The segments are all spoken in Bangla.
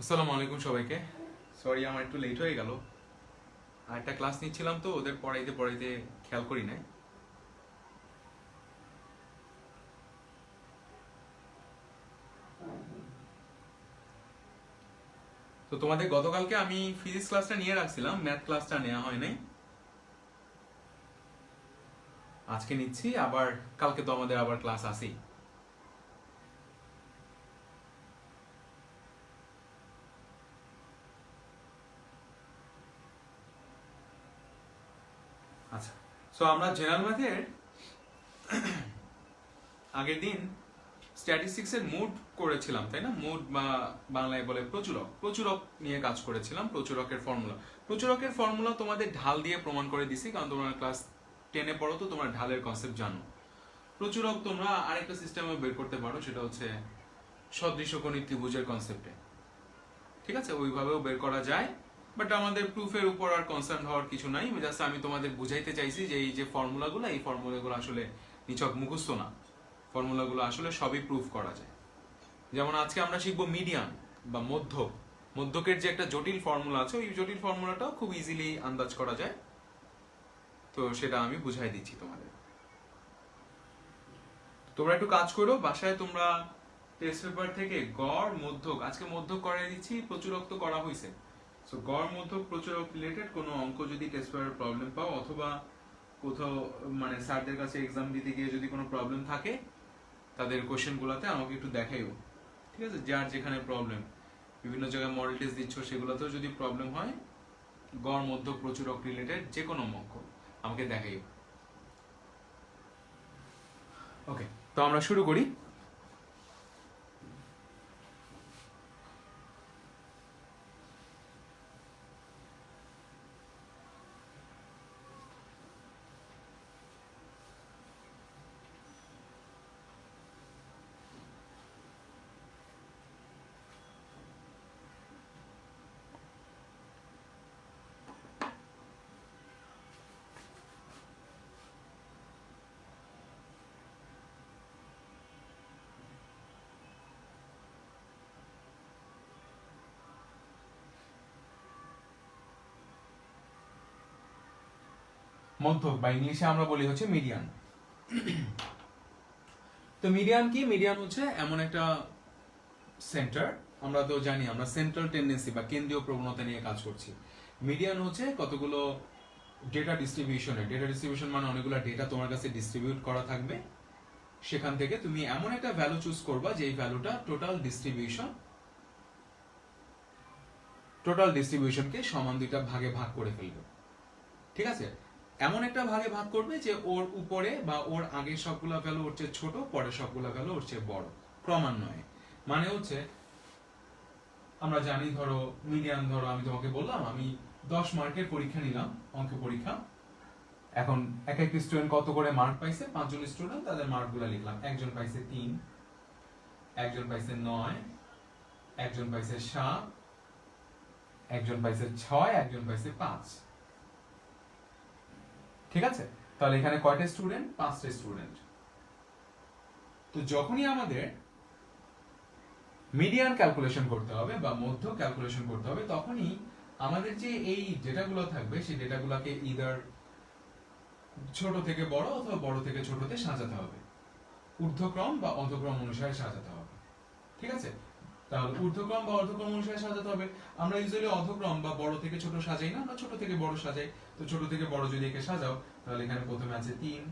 আসসালামু আলাইকুম সবাইকে। সরি আমার একটু লেট হয়ে গেল। আর একটা ক্লাস নিচ্ছিলাম তো ওদের পড়াইতে পড়াইতে খেয়াল করি নাই। তো তোমাদের গতকালকে আমি ফিজিক্স ক্লাসটা নিয়ে রাখছিলাম, ম্যাথ ক্লাসটা নেওয়া হয় নাই। আজকে নিচ্ছি, আবার কালকে তো আমাদের আবার ক্লাস আছেই। আচ্ছা, সো আমরা জেনারেল ম্যাথের আগের দিন স্ট্যাটিস্টিক্সের মুড করেছিলাম, তাই না? মুড বা বাংলায় বলে প্রচুরক। প্রচুরক নিয়ে কাজ করেছিলাম, প্রচুরকের ফর্মুলা। প্রচুরকের ফর্মুলা তোমাদের ঢাল দিয়ে প্রমাণ করে দিছি, কারণ তোমরা ক্লাস 10-এ পড়ো, তো তোমরা ঢালের কনসেপ্ট জানো। প্রচুরক তোমরা আরেকটা সিস্টেমে বের করতে পারো, সেটা হচ্ছে সদৃশকোণী ত্রিভুজের কনসেপ্টে। ঠিক আছে, ওইভাবেও বের করা যায়, বাট আমাদের প্রুফের উপর আর কনসার্ন হওয়ার কিছু নাই। জাস্ট আমি তোমাদের বুঝাইতে চাইছি যে এই যে ফর্মুলাগুলো, এই ফর্মুলাগুলো আসলে নিছক মুখস্থ না। ফর্মুলাগুলো আসলে সবই প্রুফ করা যায়। যেমন আজকে আমরা শিখবো মিডিয়ান বা মধ্যক। মধ্যকের যে একটা জটিল ফর্মুলা আছে, ওই জটিল ফর্মুলাটাও খুব ইজিলি আন্দাজ করা যায়। তো সেটা আমি বুঝাই দিচ্ছি তোমাদের। তোমরা একটু কাজ করো বাসায়, তোমরা টেস্ট পেপার থেকে গড় মধ্যক, আজকে মধ্যক করাই দিচ্ছি, প্রচুরক তো করা হয়েছে। সো গড় মধ্যক প্রচুরক রিলেটেড কোনো অঙ্ক যদি টেস্ট পেপারের প্রবলেম পাও, অথবা কোথাও মানে স্যারদের কাছে এক্সাম দিতে গিয়ে যদি কোনো প্রবলেম থাকে, তাদের কোশ্চেনগুলোতে আমাকে একটু দেখাইও। ঠিক আছে, যার যেখানে প্রবলেম, বিভিন্ন জায়গায় মডেল টেস্ট দিচ্ছ, সেগুলোতেও যদি প্রবলেম হয়, গড় মধ্যক প্রচুরক রিলেটেড যে কোনো অঙ্ক আমাকে দেখাইও। ওকে, তো আমরা শুরু করি। মধ্যক বা ইংলিশে আমরা বলি হচ্ছে মিডিয়ান। তো মিডিয়ান কি? মিডিয়ান হচ্ছে এমন একটা সেন্টার, আমরা তো জানি আমরা সেন্ট্রাল টেন্ডেন্সি বা কেন্দ্রীয় প্রবণতা নিয়ে কাজ করছি। মিডিয়ান হচ্ছে কতগুলো ডেটা ডিস্ট্রিবিউশনের, ডেটা ডিস্ট্রিবিউশন মানে অনেকগুলো ডেটা তোমার কাছে ডিস্ট্রিবিউট করা থাকবে, সেখান থেকে তুমি এমন একটা ভ্যালু চুজ করবা যে এই ভ্যালুটা টোটাল ডিস্ট্রিবিউশনকে সমান দুইটা ভাগে ভাগ করে ফেলবে। ঠিক আছে, এমন একটা ভাগে ভাগ করবে যে ওর উপরে বা ওর আগের সবগুলা ভ্যালু ওর চেয়ে ছোট, পরের সবগুলা ভ্যালু ওর চেয়ে বড়, ক্রমান্বয়ে। মানে হচ্ছে আমরা জানি, ধরো মিডিয়ান, ধরো আমি তোমাকে বললাম আমি 10 মার্কের পরীক্ষা নিলাম, অঙ্ক পরীক্ষা। এখন এক এক স্টুডেন্ট কত করে মার্ক পাইছে, 5 জন স্টুডেন্ট, তাদের মার্কগুলো লিখলাম। একজন পাইছে 3, একজন পাইছে 9, একজন পাইছে 7, একজন পাইছে 6, একজন পাইছে 5। ঠিক আছে, তাহলে এখানে কয়টা স্টুডেন্ট? 5টা স্টুডেন্ট। তো যখনই আমাদের মিডিয়ান ক্যালকুলেশন করতে হবে বা মধ্য ক্যালকুলেশন করতে হবে, তখনই আমাদের যে এই ডেটাগুলো থাকবে, সেই ডেটাগুলোকে ইদার ছোট থেকে বড় অথবা বড় থেকে ছোটতে সাজাতে হবে, ঊর্ধ্বক্রম বা অধক্রম অনুসারে সাজাতে হবে। ঠিক আছে, তাহলে ঊর্ধ্বক্রম বা অর্ধক্রম অনুসারে সাজাতে হবে। আমরা ইউজুয়ালি অধক্রম বা বড় থেকে ছোট সাজাই না, আমরা ছোট থেকে বড় সাজাই। তো ছোট থেকে বড় যদি একে সাজাও, তাহলে এখানে প্রথমে আছে 3,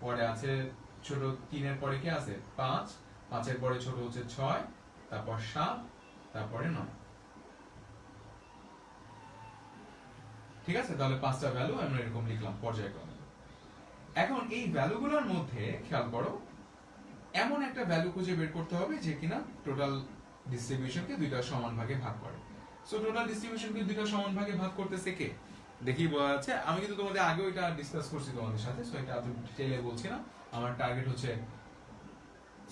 পরে আছে ছোট 3-এর পরে কি আছে 5, 5-এর পরে ছোট হচ্ছে 6, তারপর 7, তারপরে 9। ঠিক আছে, তাহলে 5টা ভ্যালু আমরা এরকম লিখলাম পর্যায়ক্রমে। এখন এই ভ্যালুগুলোর মধ্যে খেয়াল করো, এমন একটা ভ্যালু খুঁজে বের করতে হবে যে কিনা টোটাল ডিস্ট্রিবিউশনকে দুইটা সমান ভাগে ভাগ করে। সো টোটাল ডিস্ট্রিবিউশনকে দুইটা সমান ভাগে ভাগ করতেছে কে? দেখি বলা আছে, আমি কিন্তু তোমাদের আগেও এটা ডিসকাস করছি তোমাদের সাথে, সো এটা এত ডিটেইলে বলছি না। আমার টার্গেট হচ্ছে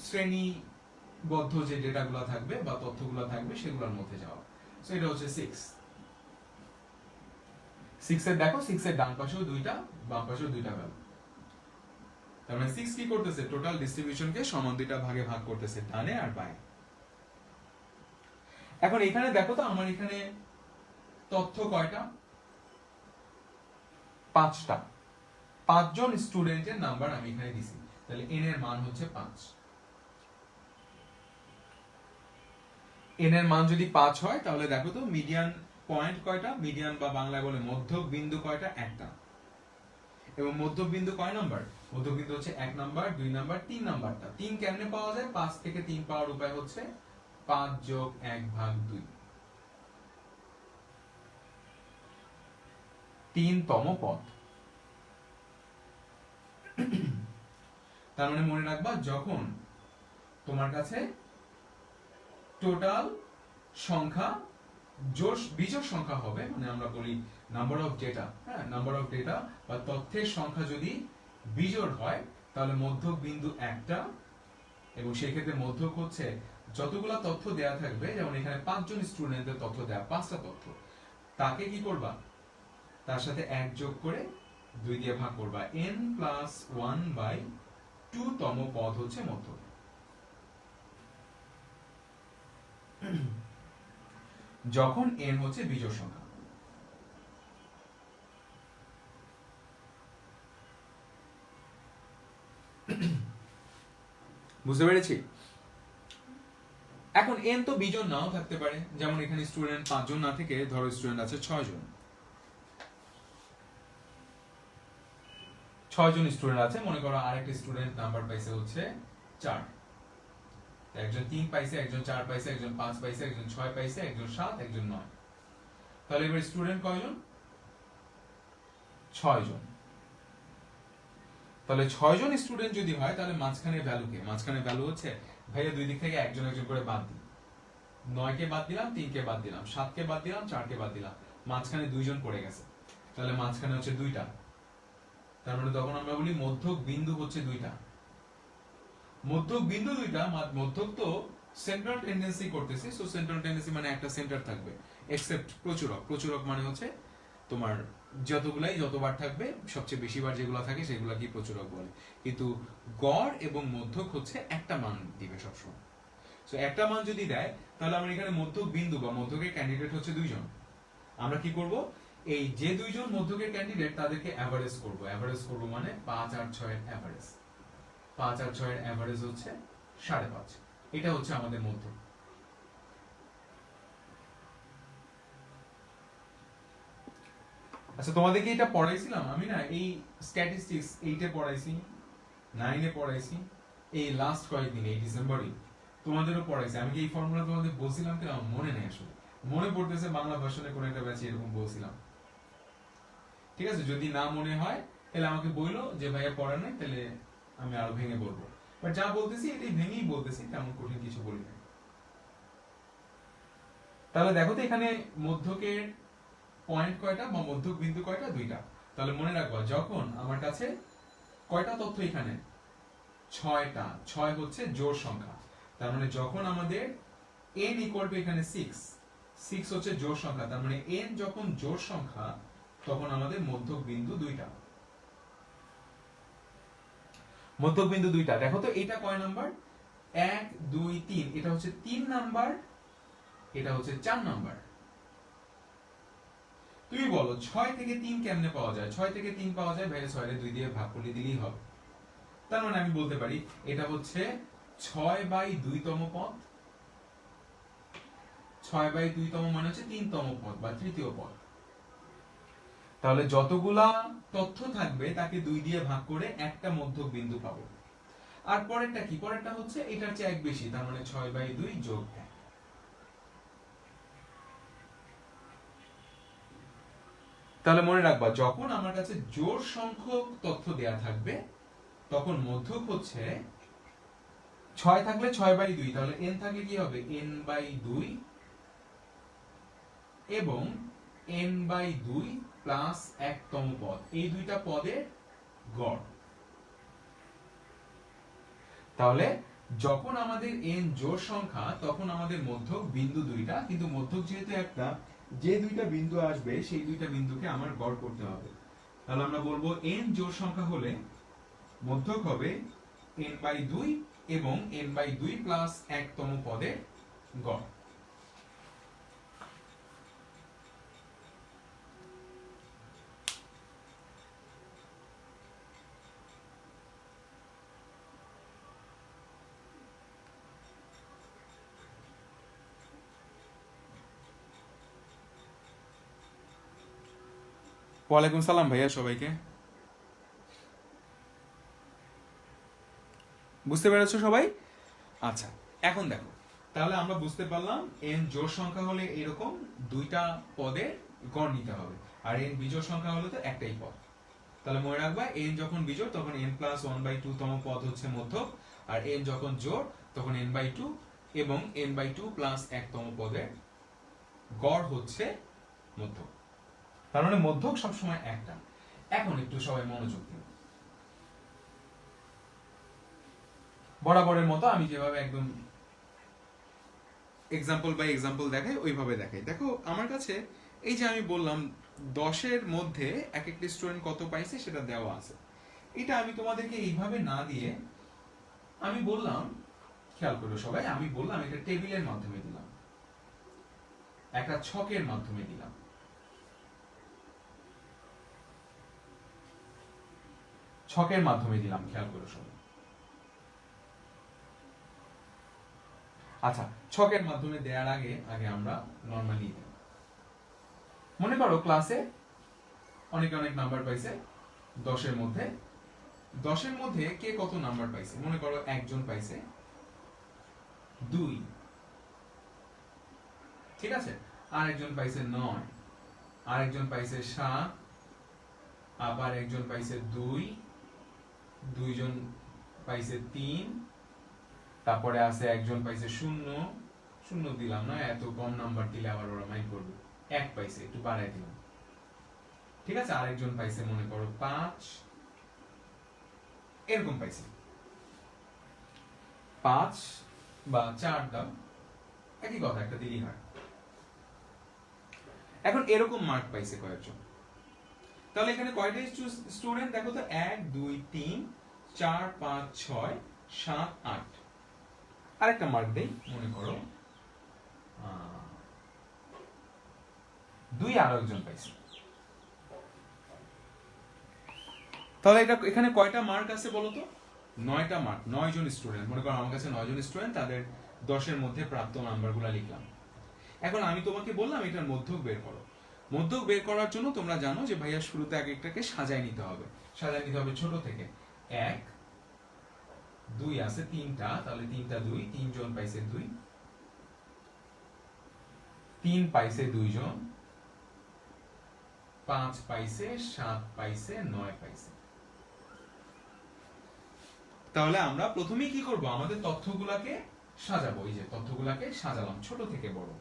শ্রেণীবদ্ধ যে ডেটাগুলো থাকবে বা তথ্যগুলো থাকবে সেগুলোর মধ্যে যাওয়া। সো এটা হচ্ছে 6 এর দেখো, 6 এর ডান পাশেও দুইটা, বাম পাশেও দুইটা ভ্যালু। তার মানে 6 কি করতেছে? টোটাল ডিস্ট্রিবিউশনকে সমান দুইটা ভাগে ভাগ করতেছে, ডানে আর বাঁয়ে। এখন এখানে দেখো তো আমার এখানে তথ্য কয়টা, 5টা। 5 জন স্টুডেন্টের নাম্বার আমি এখানে দিছি, তাহলে n এর মান হচ্ছে 5। n এর মান যদি 5 হয় তাহলে দেখো তো মিডিয়ান পয়েন্ট কয়টা, মিডিয়ান বা বাংলায় বলে মধ্যক বিন্দু কয়টা, একটা। এবং মধ্যক বিন্দু কয় নাম্বার, মধ্যক বিন্দু হচ্ছে 1 নাম্বার, 2 নাম্বার, 3 নাম্বারটা। 3 কেমনে পাওয়া যায়, 5 থেকে 3 পাওয়ার উপায় হচ্ছে 5 যোগ 1/2, 3তম পদ। তার মানে মনে রাখবা, যখন তোমার কাছে টোটাল সংখ্যা বিজোড় সংখ্যা হবে, মানে আমরা বলি নাম্বার অফ ডেটা, হ্যাঁ, নাম্বার অফ ডেটা বা তথ্যের সংখ্যা যদি বিজোড় হয় তাহলে মধ্যক বিন্দু একটা, এবং সেই ক্ষেত্রে মধ্যক হচ্ছে যতগুলা তথ্য দেয়া থাকবে, যেমন এখানে 5 জন স্টুডেন্টের তথ্য দেয়া, 5টা তথ্য, তাকে কি করবা, তার সাথে 1 যোগ করে 2 দিয়ে ভাগ করবা, n+1/2তম পদ হচ্ছে মধ্যক। যখন n হচ্ছে বিজোড় সংখ্যা। বুঝতে পেরেছি? এখন n তো বিজোড় নাও থাকতে পারে, যেমন এখানে স্টুডেন্ট 5 জন না থেকে ধরো স্টুডেন্ট আছে 6 জন। 6 জন স্টুডেন্ট আছে, মনে করো আরেকটা স্টুডেন্ট নাম্বার পাইছে হচ্ছে 4, একজন 3 পাইছে, একজন 4 পাইছে, একজন 5 পাইছে, একজন 6 পাইছে, একজন 7, একজন 9। তাহলে এবার স্টুডেন্ট কয়জন, 6 জন। তাহলে 6 জন স্টুডেন্ট যদি হয় তাহলে মাঝখানে ভ্যালু কে, মাঝখানে ভ্যালু হচ্ছে ভাইয়া দুই দিক থেকে একজন একজন করে বাদ দিই, 9 কে বাদ দিলাম, 3 কে বাদ দিলাম, 7 কে বাদ দিলাম, 4 কে বাদ দিলাম, মাঝখানে 2 জন পড়ে গেছে, তাহলে মাঝখানে হচ্ছে 2টা। তার মানে তখন আমরা বলি মধ্যক বিন্দু হচ্ছে 2টা। মধ্যক বিন্দু 2টা, মধ্যক তো সেন্ট্রাল টেন্ডেন্সি করতেছি, সো সেন্ট্রাল টেন্ডেন্সি মানে একটা সেন্টার থাকবে, এক্সেপ্ট প্রচুরক। প্রচুরক মানে হচ্ছে তোমার যতবার থাকবে, সবচেয়ে বেশি বার যেগুলো থাকে সেগুলো কি প্রচুরক বলে। কিন্তু গড় এবং মধ্যক হচ্ছে একটা মান দিবে সবসময়। সো একটা মান যদি দেয় তাহলে আমরা এখানে মধ্যক বিন্দু বা মধ্যকের ক্যান্ডিডেট হচ্ছে 2 জন। আমরা কি করব, এই যে 2 জন মধ্যকের ক্যান্ডিডেট তাদেরকে এভারেজ করব। এভারেজ করব মানে 5 আর 6 এর এভারেজ। 5 আর 6 এর এভারেজ হচ্ছে 5.5। এটা হচ্ছে আমাদের মধ্যক। আচ্ছা, তোমাদেরকে এটা পড়াইছিলাম আমি না, এই স্ট্যাটিস্টিক্স 8 এ পড়াইছি, 9 এ পড়াইছি, এই লাস্ট কয়েকদিন এই ডিসেম্বরে তোমাদেরও পড়াইছি। আমি কি এই ফর্মুলা তোমাদের বলছিলাম কিনা আমার মনে নেই আসলে, মনে পড়তেছে বাংলা ভার্সনে কোন একটা ব্যাচে এরকম বলছিলাম। ঠিক আছে, যদি না মনে হয় তাহলে আমাকে বইলো যে ভাইয়া পড়া নাই, তাহলে আমি আরো ভেঙে বলবো। বাট যা বলতেছি এটাই ভেঙেই বলতেছি, তেমন কঠিন কিছু বলি না। তাহলে দেখো তো এখানে মধ্যকের পয়েন্ট কয়টা বা মধ্যক বিন্দু কয়টা, 2টা। তাহলে মনে রাখবা, যখন আমার কাছে কয়টা তথ্য এখানে, 6টা, 6 হচ্ছে জোড় সংখ্যা। তার মানে যখন আমাদের n = এখানে 6 হচ্ছে জোড় সংখ্যা, তার মানে n যখন জোড় সংখ্যা তখন আমাদের মধ্যক বিন্দু 2টা। মধ্যক বিন্দু 2টা। দেখো তো এটা কয় নাম্বার, 1 2 3, এটা হচ্ছে 3 নাম্বার, এটা হচ্ছে 4 নাম্বার। তুমি বলো 6 থেকে 3 কেমনে পাওয়া যায়? 6 থেকে 3 পাওয়া যায় ভাই 6 এর 2 দিয়ে ভাগ করে দিলেই হবে। তার মানে আমি বলতে পারি এটা হচ্ছে 6/2তম পদ। 6/2তম মানে হচ্ছে 3তম পদ বা তৃতীয় পদ। তাহলে যতগুলা তথ্য থাকবে তাকে 2 দিয়ে ভাগ করে একটা মধ্যক বিন্দু পাবো। আর পরেরটা কি, পরেরটা হচ্ছে এটার চেয়ে এক বেশি, তার মানে 6/2 যোগ 1। তাহলে মনে রাখবা, যখন আমার কাছে জোড় সংখ্যক তথ্য দেয়া থাকবে তখন মধ্যক হচ্ছে 6 থাকলে 6/2, তাহলে n থাকলে কি হবে, n/2 এবং n/2 প্লাস 1তম পদ, এই দুইটা পদের গড়। তাহলে যখন আমাদের n জোড় সংখ্যা তখন আমাদের মধ্যক বিন্দু 2টা, কিন্তু মধ্যক যেহেতু একটা, যে 2টা বিন্দু আসবে সেই 2টা বিন্দুকে আমার গড় করতে হবে। তাহলে আমরা বলবো n জোড় সংখ্যা হলে মধ্যক হবে n/2 এবং n/2 প্লাস 1তম পদের গড়। ওয়ালাইকুম সালাম ভাইয়া সবাইকে। বুঝতে পেরেছো সবাই? আচ্ছা, এখন দেখো, তাহলে আমরা বুঝতে পারলাম n জোড় সংখ্যা হলে এরকম দুইটা পদের গড় নিতে হবে, আর n বিজোড় সংখ্যা হলে তো একটাই পদ। তাহলে মনে রাখবা n যখন বিজোড় তখন n+1/2 তম পদ হচ্ছে মধ্যক, আর n যখন জোড় তখন n/2 এবং n/2 প্লাস 1 তম পদের গড় হচ্ছে মধ্যক। তার মানে মধ্যক সবসময় একটা। এখন একটু সবাই মনোযোগ দিন। বরাবরের মতো আমি যেভাবে একদম এক্সাম্পল বাই এক্সাম্পল দেখাই ওইভাবে দেখাই। দেখো আমার কাছে এই যে আমি বললাম 10-এর মধ্যে এক একটা স্টুডেন্ট কত পাইছে সেটা দেওয়া আছে। এটা আমি তোমাদেরকে এইভাবে না দিয়ে আমি বললাম, খেয়াল করো সবাই, আমি বললাম এটা টেবিলের মাধ্যমে দিলাম, একটা ছকের মাধ্যমে দিলাম। ছকের মাধ্যমে দিলাম, খেয়াল করো সবাই। আচ্ছা, ছকের মাধ্যমে দেওয়ার আগে আগে আমরা নরমালি দিই। মনে করো ক্লাসে অনেক অনেক নাম্বার পাইছে 10-এর মধ্যে। 10-এর মধ্যে কে কত নাম্বার পাইছে? মনে করো একজন পাইছে 2, ঠিক আছে, আরেকজন পাইছে 9, আরেকজন পাইছে 7, আবার একজন পাইছে 2, দুইজন পাইছে 3, তারপরে আছে একজন পাইছে 0, 0 দিলাম না, এত কম নাম্বার দিলে আবার ওরা মাইন্ড করবে। 1 পাইছে, একটু বাড়াই দিলাম, ঠিক আছে। আরেকজন পাইছে মনে করো 5, এরকম পাইছে 5 বা 4 দাও, একই কথা, একটা দিলেই হয়। এখন এরকম মার্ক পাইছে কয়েকজন, তাহলে এখানে কয়টা স্টুডেন্ট দেখো তো? 1 2 3 4 5 6 7 8। আরেকটা মার্ক দেই, মনে করো 2 আরো একজন পাইছে। তাহলে এটা এখানে কয়টা মার্ক আছে বলো তো? 9টা মার্ক, 9 জন স্টুডেন্ট। মনে করো আমার কাছে 9 জন স্টুডেন্ট, তাদের 10-এর মধ্যে প্রাপ্ত নাম্বারগুলো লিখলাম। এখন আমি তোমাকে বললাম এটার মধ্যক বের করো। মধ্যক বের করার জন্য তোমরা জানো যে ভাইয়া শুরুতে এক একটাকে সাজায় নিতে হবে। সাজায় নিতে হবে ছোট থেকে। 1 2 আছে 3টা, তাহলে 3টা 2, 3 জন পাইছে 2, 3 পাইছে 2 জন, 5 পাইছে, 7 পাইছে, 9 পাইছে। তাহলে আমরা প্রথমেই কি করব? আমাদের তথ্যগুলাকে সাজাবো। এই যে তথ্যগুলাকে সাজালাম ছোট থেকে বড়।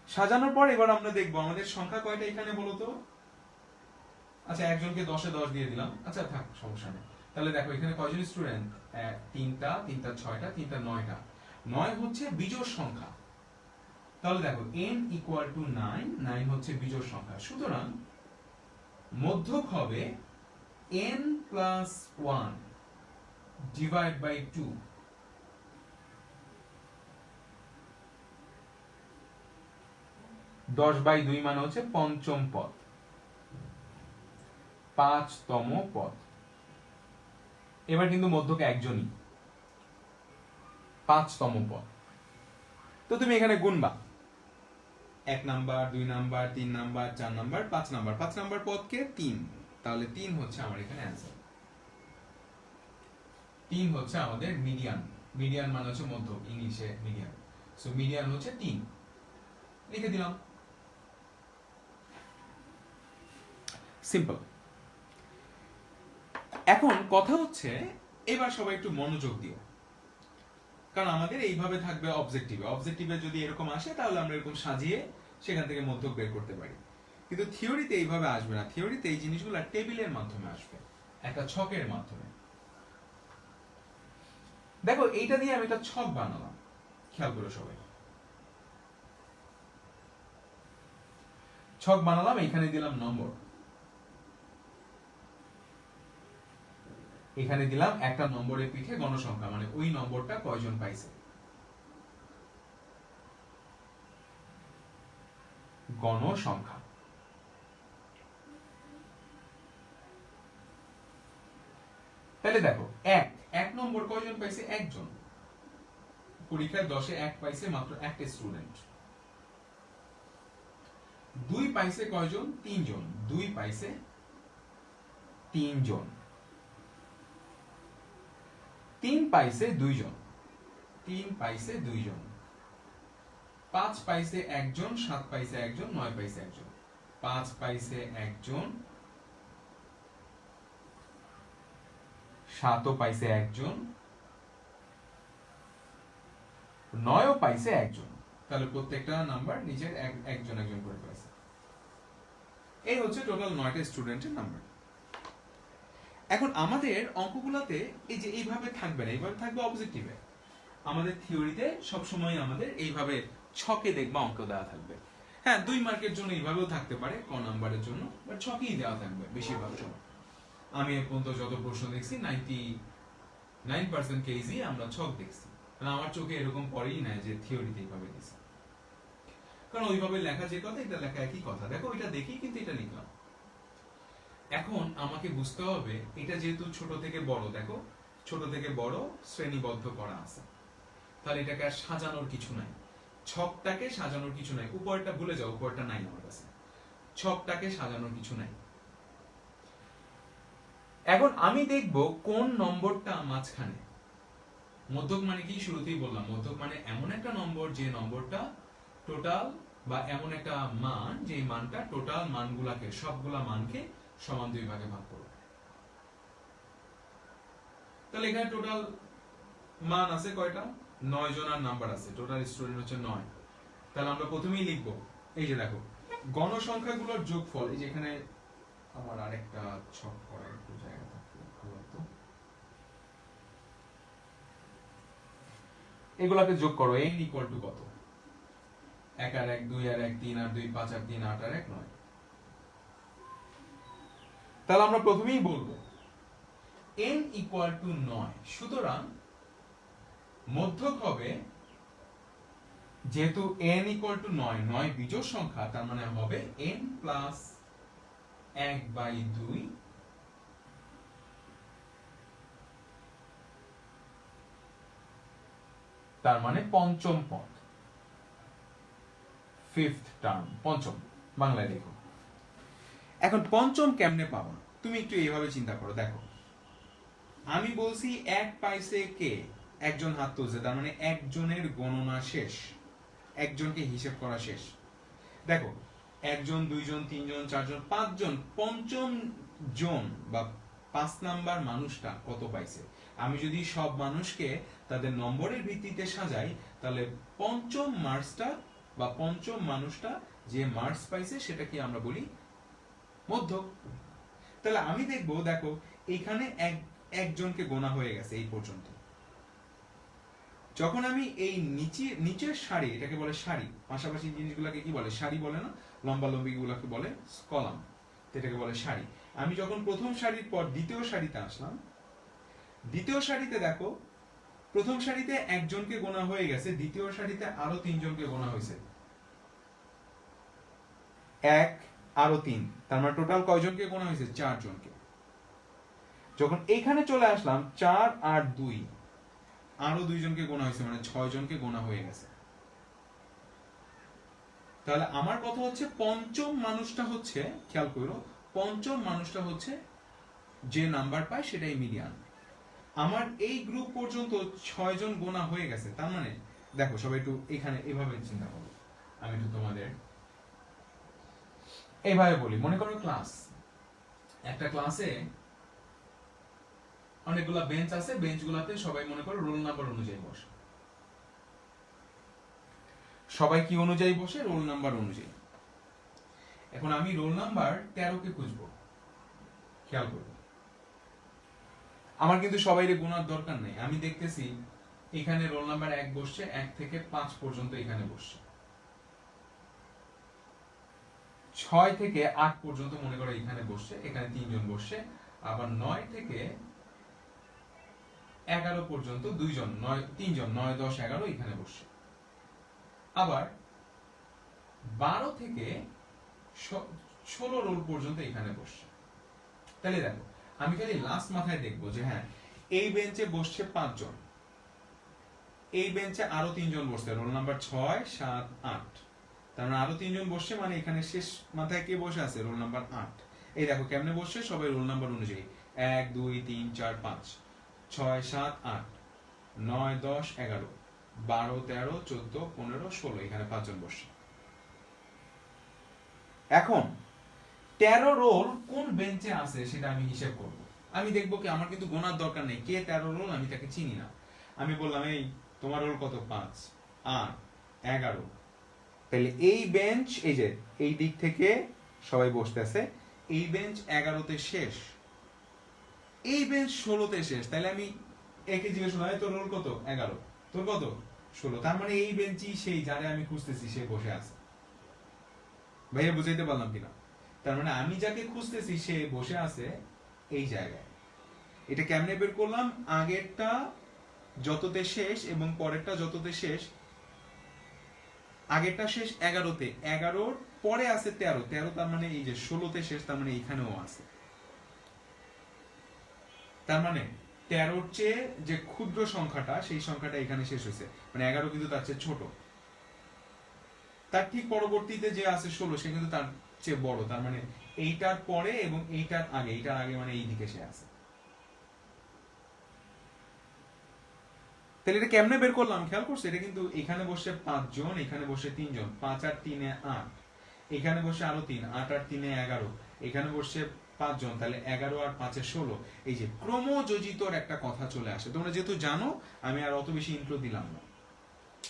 সাজানোর পর এবার আমরা দেখবো আমাদের সংখ্যা কয়টা এখানে বলো তো? আচ্ছা, একজনকে 10-এ 10 দিয়ে দিলাম, আচ্ছা থাক, সমস্যা নেই। তাহলে দেখো এখানে কয়জন স্টুডেন্ট? 3টা, 3টা 6টা, 3টা 9টা। 9 হচ্ছে বিজোড় সংখ্যা। তাহলে দেখো n = 9, 9 হচ্ছে বিজোড় সংখ্যা। সুতরাং মধ্যক হবে n + 1 / 2। দশ বাই 2 মানে হচ্ছে পঞ্চম পদ, 5তম পদ। এবার কিন্তু মধ্যক একজনই, 5তম পদ। তো তুমি এখানে গুনবা 1 number, 2 number, 3 number, 4 number, 5 number. 5 number পদকে 3, তাহলে 3 হচ্ছে আমার এখানে অ্যান্সার। 3 হচ্ছে আমাদের মিডিয়ান। মিডিয়ান মানে হচ্ছে মধ্যক, ইংলিশে মিডিয়ান। সো মিডিয়ান হচ্ছে 3, লিখে দিলাম। সিম্পল। এখন কথা হচ্ছে, এবার সবাই একটু মনোযোগ দিও, কারণ আমাদের এইভাবে থাকবে অবজেক্টিভে। অবজেক্টিভে যদি এরকম আসে তাহলে আমরা এরকম সাজিয়ে সেখান থেকে মধ্যক বের করতে পারি, কিন্তু থিওরিতে এইভাবে আসবে না। থিওরিতে এই জিনিসগুলো টেবিলের মাধ্যমে আসবে, একটা ছকের মাধ্যমে। দেখো এইটা দিয়ে আমি একটা ছক বানালাম, খেয়াল করো সবাই। ছক বানালাম, এখানে দিলাম নম্বর, এখানে দিলাম একটা নম্বরের পিঠে গণসংখ্যা, মানে ওই নম্বরটা কয়জন পাইছে, গণসংখ্যা। তাহলে দেখো 1 নম্বর কয়জন পাইছে? একজন। পরীক্ষায় 10-এ 1 পাইছে মাত্র একটা স্টুডেন্ট। 2 পাইছে কয়জন? 3 জন। 2 পাইছে 3 জন। 3 পাইছে 2 জন। 3 পাইছে 2 জন। 5 পাইছে 1 জন, 7 পাইছে 1 জন, 9 পাইছে 1 জন। 5 পাইছে 1 জন, 7 পাইছে 1 জন, 9 পাইছে 1 জন। তাহলে প্রত্যেকটা নাম্বার নিচের একজন একজন করে পাইছে। এই হচ্ছে টোটাল 9টা স্টুডেন্টের নাম্বার। এখন আমাদের অঙ্কগুলোতে এই যে এইভাবে থাকবে না, এইভাবে থাকবে অবজেক্টিভে। আমাদের থিওরিতে সবসময় আমাদের এইভাবে ছকে দেখবা অঙ্ক দেওয়া থাকবে। হ্যাঁ, 2 মার্কের জন্য এইভাবেও থাকতে পারে, ক নাম্বারের জন্য, বাট ছকেই দেওয়া থাকবে বেশিরভাগ সময়। আমি এ পর্যন্ত যত প্রশ্ন দেখছি 99% কেসই আমরা ছক দেখছি। আমার চোখে এরকম পড়েই না যে থিওরিতে এইভাবে দিছে, কারণ ওইভাবে লেখা যে কথা এটা লেখা একই কথা। দেখো এটা দেখি কিন্তু এটা লিখলাম। এখন আমাকে বুঝতে হবে এটা যেহেতু ছোট থেকে বড়, দেখো ছোট থেকে বড় শ্রেণীবদ্ধ করা আছে, তাহলে এটাকে আর সাজানোর কিছু নাই, ছকটাকে সাজানোর কিছু নাই। উপরটা ভুলে যাও, উপরটা নাই আমার কাছে, ছকটাকে সাজানোর কিছু নাই। এখন আমি দেখব কোন নম্বরটা মাঝখানে। মধ্যক মানে কি? শুরুতেই বললাম, মধ্যক মানে এমন একটা নম্বর যে নম্বরটা টোটাল, বা এমন একটা মান যে মানটা টোটাল মানগুলাকে, সবগুলা মানকে সমান 2 ভাগে ভাগ করবে। তাহলে এখানে টোটাল মান আছে কয়টা? 9 জন আর নাম্বার আছে, টোটাল স্টুডেন্ট হচ্ছে 9। তাহলে আমরা প্রথমেই লিখব, এই যে দেখো গণসংখ্যাগুলোর যোগফল। এই যে এখানে আমার আরেকটা ছক করার একটু জায়গা থাকবে, এগুলাকে যোগ করো। n ইকুয়াল টু কত? 1 আর 1, 2 আর 1, 3 আর 2, 5 আর 3, 8 আর 1, 9। তাহলে আমরা প্রথমেই বলবো n ইকুয়াল টু 9। সুতরাং মধ্যক হবে, যেহেতু n ইকুয়াল টু 9, 9 বিজোড় সংখ্যা, তার মানে হবে n প্লাস 1/2, তার মানে পঞ্চম পদ, ফিফথ টার্ম, পঞ্চম বাংলায় দেখো। এখন পঞ্চম কেমনে পাবো? তুমি একটু এইভাবে চিন্তা করো। দেখো আমি বলছি 1 পাইছে কে? একজন হাত তুলছে, তার মানে একজনের গণনা শেষ, একজনকে হিসেব করা শেষ। দেখো 1 জন, 2 জন, 3 জন, 4 জন, 5 জন, পঞ্চম জন বা 5 নাম্বার মানুষটা কত পাইছে। আমি যদি সব মানুষকে তাদের নম্বরের ভিত্তিতে সাজাই, তাহলে পঞ্চম মার্কসটা বা পঞ্চম মানুষটা যে মার্কস পাইছে সেটা কি আমরা বলি? মধ্যক। তাহলে আমি দেখবো, দেখো এখানে একজনকে গোনা হয়ে গেছে এই পর্যন্ত। যখন আমি এই নিচের সারি, এটাকে বলে সারি, পাশাপাশি জিনিসগুলোকে কি বলে? সারি বলে না? লম্বা লম্বি গুলাকে বলে কলাম, এটাকে বলে সারি। আমি যখন প্রথম সারির পর দ্বিতীয় সারিতে আসলাম, দ্বিতীয় সারিতে দেখো প্রথম সারিতে একজনকে গোনা হয়ে গেছে, দ্বিতীয় সারিতে আরো 3 জনকে গোনা হয়েছে, 1 আরো 3, তার মানে টোটাল কয়জনকে গোনা হয়েছে? 4 জনকে। যখন এখানে চলে আসলাম 4 আর 2, আরো 2 জনকে গোনা হয়েছে, মানে 6 জনকে গোনা হয়ে গেছে। তাহলে আমার কথা হচ্ছে পঞ্চম মানুষটা হচ্ছে, খেয়াল করো, পঞ্চম মানুষটা হচ্ছে যে নাম্বার পায় সেটাই মিডিয়ান। আমার এই গ্রুপ পর্যন্ত 6 জন গোনা হয়ে গেছে, তার মানে দেখো সবাই একটু এখানে এভাবে চিন্তা করো। আমি একটু তোমাদের এইভাবে বলি। মনে করো ক্লাস, একটা ক্লাসে অনেকগুলা বেঞ্চ আছে, বেঞ্চগুলোতে সবাই মনে করো রোল নাম্বার অনুযায়ী বসে। সবাই কি অনুযায়ী বসে? রোল নাম্বার অনুযায়ী। এখন আমি রোল নাম্বার 13 কে খুঁজবো, খেয়াল করবো। আমার কিন্তু সবাইরে গোনার দরকার নেই, আমি দেখতেছি এখানে রোল নাম্বার 1 বসছে, 1 থেকে 5 পর্যন্ত এখানে বসছে, 6 থেকে 8 পর্যন্ত মনে করো এখানে বসছে, এখানে 3 জন বসছে। আবার 9 থেকে 11 পর্যন্ত 2 জন, 3 জন, 9, 10, 11 এখানে বসছে। আবার 12 থেকে 16 রোল পর্যন্ত এখানে বসছে। তাহলে দেখো আমি খালি লাস্ট মাথায় দেখবো যে হ্যাঁ এই বেঞ্চে বসছে 5 জন, এই বেঞ্চে আরো 3 জন বসছে, রোল নাম্বার 6, 7, 8। তার মানে আরো 3 জন বসছে, মানে এখানে শেষ মাথায় কে বসে আছে? Roll number 8। এই দেখো কেমনে বসছে, সবাই রোল নাম্বার অনুযায়ী 1 2 3 4 5 6 7 8 9 10 11 12 13 14 15 16, এখানে 5 জন বসছে। এখন 13 রোল কোন বেঞ্চে আছে সেটা আমি হিসেব করব। আমি দেখবো কি, আমার কিন্তু গোনার দরকার নেই, কে 13 রোল আমি তাকে চিনি না। আমি বললাম এই তোমার রোল কত? 5 8 11। তাহলে এই বেঞ্চ, এই যে এই দিক থেকে সবাই বসতেছে, এই বেঞ্চ 11তে শেষ, এই বেঞ্চ 16তে শেষ। তাহলে আমি একে জিজ্ঞেস করলাম তোর রোল কত? 11। তোর কত? 16। তার মানে এই বেঞ্চই সেই যারে আমি খুঁজতেছি সে বসে আছে। ভাইয়া বুঝাইতে পারলাম কিনা? তার মানে আমি যাকে খুঁজতেছি সে বসে আছে এই জায়গায়। এটা কেমনে বের করলাম? আগেরটা যততে শেষ এবং পরেরটা যততে শেষ, আগেরটা শেষ 11তে, 11র পরে আছে 13, 13 তার মানে এই যে 16তে শেষ, তার মানে এখানেও আছে। তার মানে 13র চেয়ে যে ক্ষুদ্র সংখ্যাটা সেই সংখ্যাটা এখানে শেষ হয়েছে, মানে 11 কিন্তু তার চেয়ে ছোট। তার ঠিক পরবর্তীতে যে আছে 16 সে কিন্তু তার চেয়ে বড়, তার মানে এইটার পরে এবং এইটার আগে, এইটার আগে মানে এই দিকে সে আছে। তাহলে এটা কেমনে বের করলাম খেয়াল করছো? এটা কিন্তু এখানে বসে 5 জন, এখানে বসে 3 জন, 5 আর 3 8, এখানে বসে আরো 3, 8 আর 3 11, এখানে বসে 5 জন, তাহলে 11 আর 5 16। এই যে ক্রমযোজিতর একটা কথা চলে আসে, তোমরা যেহেতু জানো আমি আর অত বেশি ইন্ট্রো দিলাম না।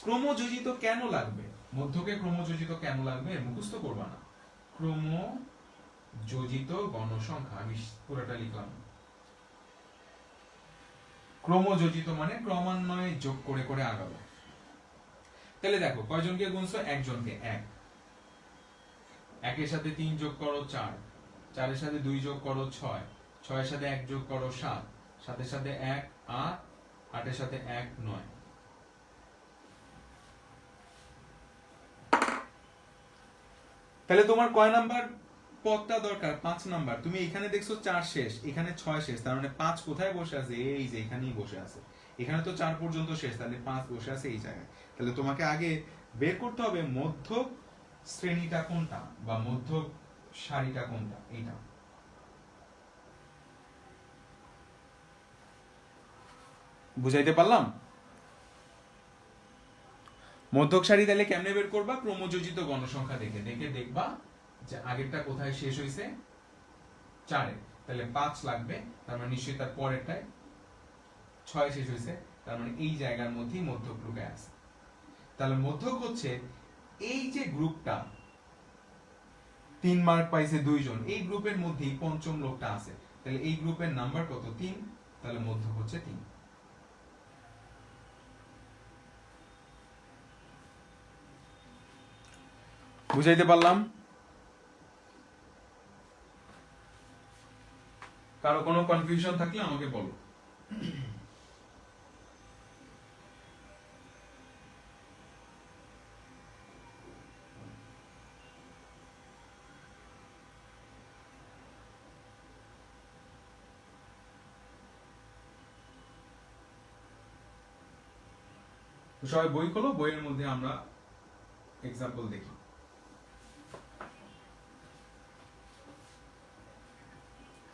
ক্রমযোজিত কেন লাগবে, মধ্যকে ক্রমযোজিত কেন লাগবে মুখস্থ করবা না। ক্রমযোজিত গণসংখ্যা, আমি পুরোটা লিখলাম। ক্রমযোজিত মানে ক্রমান্বয়ে যোগ করে করে আগাবো। তাহলে দেখো কয়জনকে গুনছো? একজনকে, 1। 1 এর সাথে 3 যোগ করো 4, 4 এর সাথে 2 যোগ করো 6, 6 এর সাথে 1 যোগ করো 7, 7 এর সাথে 1 8, 8 এর সাথে 1 9। তাহলে তোমার কয় নাম্বার পদটা দরকার? 5 নাম্বার। তুমি এখানে দেখছো 4 শেষ, এখানে 6 শেষ, তার মানে 5 কোথায় বসে আছে? এই যে এখানেই বসে আছে। এখানে তো 4 পর্যন্ত শেষ, তাহলে 5 বসে আছে এই জায়গায়। তাহলে তোমাকে আগে বের করতে হবে মধ্যক শ্রেণীটা কোনটা বা মধ্যক সারিটা কোনটা, এইটা। বুঝাইতে পারলাম? মধ্যক সারি তাহলে কেমনে বের করবা? ক্রমযোজিত গণসংখ্যা দেখে দেখে দেখবা যে আগেরটা কোথায় শেষ হয়েছে? 4-এ, তাহলে 5 লাগবে, তার মানে নিশ্চয়ই তার পরেরটায় 6 শেষ হয়েছে, তার মানে এই জায়গার মধ্যেই মধ্যক লুকায় আছে। তাহলে মধ্যক হচ্ছে এই যে গ্রুপটা 3 মার্ক পাইছে 2 জন, এই গ্রুপের মধ্যেই পঞ্চম লোকটা আছে, তাহলে এই গ্রুপের নাম্বার কত? 3, তাহলে মধ্যক হচ্ছে 3। বুঝাইতে পারলাম? কারো কোনো কনফিউশন থাকলে আমাকে বলো। সবাই বই খোলো, বইয়ের মধ্যে আমরা এক্সাম্পল দেখি।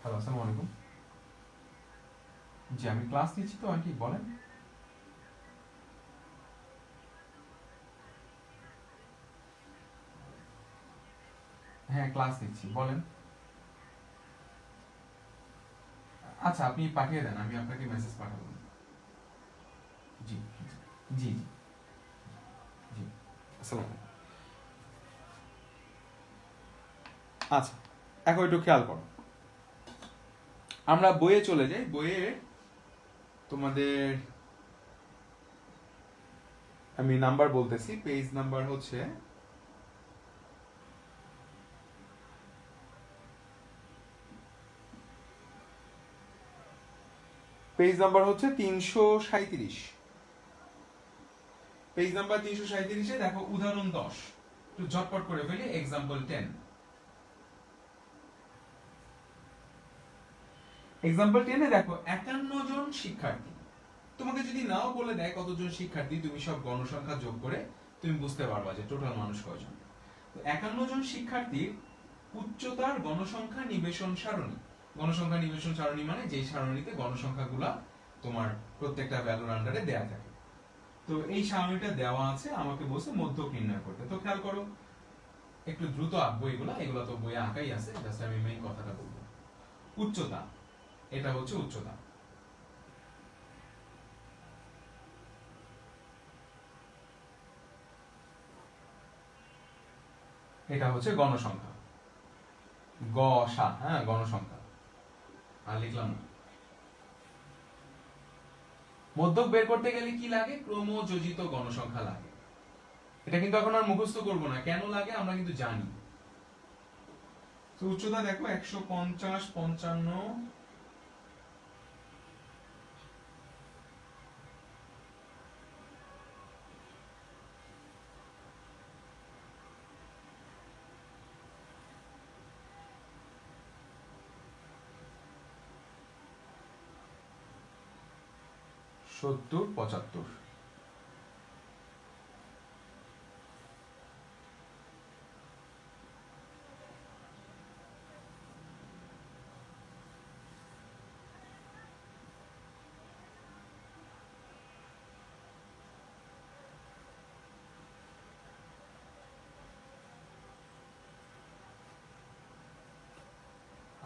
হ্যালো, আসসালামু আলাইকুম। জি আমি ক্লাস নিচ্ছি তো, আন্টি বলেন। হ্যাঁ ক্লাস নিচ্ছি, বলেন। আচ্ছা আপনি পাঠিয়ে দেন, আমি আপনাকে মেসেজ পাঠাবো। জি জি জি জি, আসসালামু আলাইকুম। আচ্ছা এখন একটু খেয়াল করো, আমরা বইয়ে চলে যাই। বইয়ে তোমাদের আমি নাম্বার বলতেছি, পেজ নাম্বার হচ্ছে পেজ নাম্বার হচ্ছে 337। পেজ নাম্বার 337-এ দেখো উদাহরণ 10, একটু ঝটপট করে ফেলি। এক্সাম্পল 10। এক্সাম্পল 10-এ দেখো 51 জন শিক্ষার্থী। তোমাকে যদি নাও বলে দেয় কতজন শিক্ষার্থী, তুমি সব গণসংখ্যা যোগ করে তুমি বুঝতে পারবা যে টোটাল মানুষ কয়জন। তো 51 জন শিক্ষার্থীর উচ্চতার গণসংখ্যা নিবেশন সারণী। গণসংখ্যা নিবেশন সারণী মানে যে সারণীতে গণসংখ্যাগুলা তোমার প্রত্যেকটা ভ্যালুর আন্ডারে দেয়া থাকে। তো এই সারণীটা দেওয়া আছে, আমাকে বলছে মধ্যক নির্ণয় করতে। তো খেয়াল করো, একটু দ্রুত আঁকবো এগুলা তো বইয়ে আঁকাই আছে, জাস্ট আমি মেইন কথাটা বলবো। উচ্চতা, এটা হচ্ছে উচ্চতা। এটা হচ্ছে গণসংখ্যা, গসা, হ্যাঁ গণসংখ্যা, আর লিখলাম না। মধ্যক বের করতে গেলে কি লাগে? ক্রমযোজিত গণসংখ্যা লাগে। এটা কিন্তু এখন আর মুখস্থ করবো না, কেন লাগে আমরা কিন্তু জানি। তো উচ্চতা দেখো 150, 55, সত্তর, 75।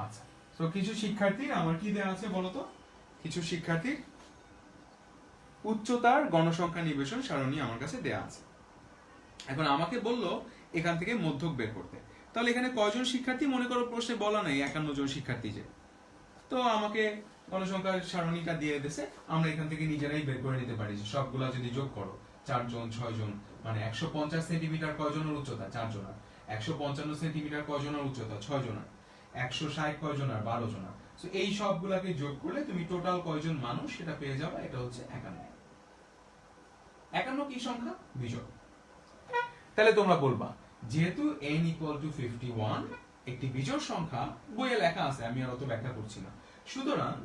আচ্ছা, তো কিছু শিক্ষার্থীর আমার কি দেয়া আছে বলতো? কিছু শিক্ষার্থীর উচ্চতার গণসংখ্যা নিবেশন সারণী আমার কাছে দেয়া আছে। এখন আমাকে বললো এখান থেকে মধ্যক বের করতে। তাহলে এখানে কয়জন শিক্ষার্থী? মনে করো প্রশ্নে বলা নাই 51 জন শিক্ষার্থী যে, তো আমাকে গণসংখ্যার সারণীটা দিয়ে দিয়েছে, আমরা এখান থেকে নিজেরাই বের করে নিতে পারি যে সবগুলা যদি যোগ করো 4 জন 6 জন মানে 150 সেন্টিমিটার কয়জনের উচ্চতা? 4 জনের। 155 সেন্টিমিটার কয়জনের উচ্চতা? 6 জনের। 160 কয়জনের? 12 জনের। সো এই সবগুলাকে যোগ করলে তুমি টোটাল কয়জন মানুষ সেটা পেয়ে যাবে, এটা হচ্ছে 51। 51 কি সংখ্যা? বিজোড়। তাহলে তোমরা বলবা যেহেতু n = 51 একটি বিজোড় সংখ্যা, বইয়ে লেখা আছে, আমি আর অত ব্যাখ্যা করছি না। সুতরাং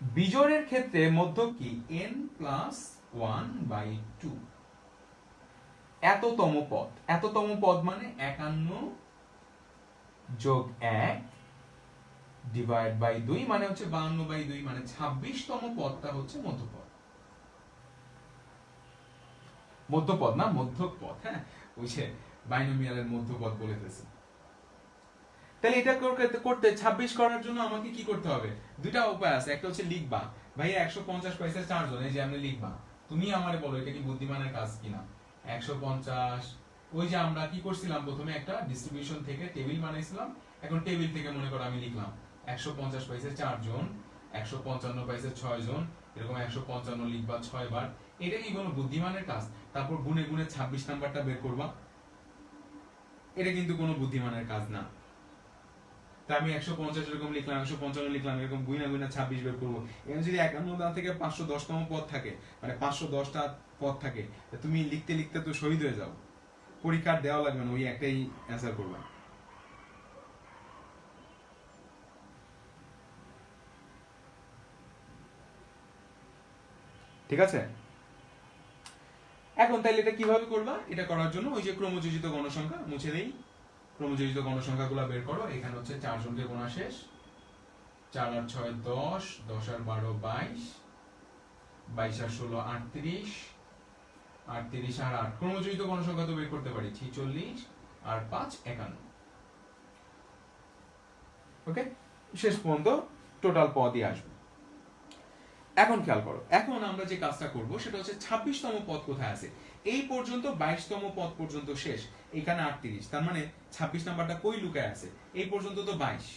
বিজোড়ের ক্ষেত্রে মধ্যক কি? n + 1/2। এততম পদ, এততম পদ মানে 51 যোগ 1 ডিভাইড বাই 2 মানে হচ্ছে 52/2, মানে 26তম পদটা হচ্ছে মধ্যপদ। মধ্যপদ না, মধ্যক পদ, হ্যাঁ ওই যে বাইনোমিয়ালের মধ্যপদ বলে ফেলছি। তাহলে এটা করতে 26 করার জন্য আমাকে কি করতে হবে? দুইটা উপায় আছে, একটা হচ্ছে লিখবা, ভাই 150 পয়সা 4 জন, এই যে আমি লিখবা, তুমি আমারে বলো এটা কি বুদ্ধিমানের কাজ কিনা। 150, ওই যে আমরা কি করছিলাম, প্রথমে একটা ডিস্ট্রিবিউশন থেকে টেবিল বানাইছিলাম, এখন টেবিল থেকে মনে করো আমি লিখলাম 150 পয়সা 4 জন, 155 পয়সা 6 জন, এরকম 155 লিখবা 6 বার। এটা কি কোনো বুদ্ধিমানের কাজ? তারপর গুনে গুনে 26 নাম্বারটা বের করবা, এটা কিন্তু কোনো বুদ্ধিমানের কাজ না। তা আমি 150 এরকম লিখলাম, 155 লিখলাম, এরকম গুইনা গুইনা 26 বের করবো। এখানে যদি 51 থেকে 510তম পদ থাকে, মানে 510টা পদ থাকে, তুমি লিখতে লিখতে তো শহীদ হয়ে যাও, পরীক্ষার দেওয়া লাগবে না, ওই একটাই অ্যান্সার করবা। ঠিক আছে? এখন তাহলে এটা কিভাবে করবা? এটা করার জন্য ওই যে ক্রমযোজিত গণসংখ্যা মুছে দেই, ক্রমযোজিত গণসংখ্যাগুলো বের করো। এখানে হচ্ছে 4 জনকে গোনা শেষ, 4 আর 6 10, 10 আর 12 22, 22 আর 16 38, 38 আর 8, ক্রমযোজিত গণসংখ্যা তো বের করতে পারি, 46 আর 5 51। ওকে, শেষ পর্যন্ত টোটাল পদই আসবে। এখন খেয়াল করো, এখন আমরা যে কাজটা করব সেটা হচ্ছে 26তম পদ কোথায় আছে? এই পর্যন্ত 22তম পদ পর্যন্ত শেষ, এখানে 38, তার মানে 26 নাম্বারটা কই লুকায় আছে? এই পর্যন্ত তো 22,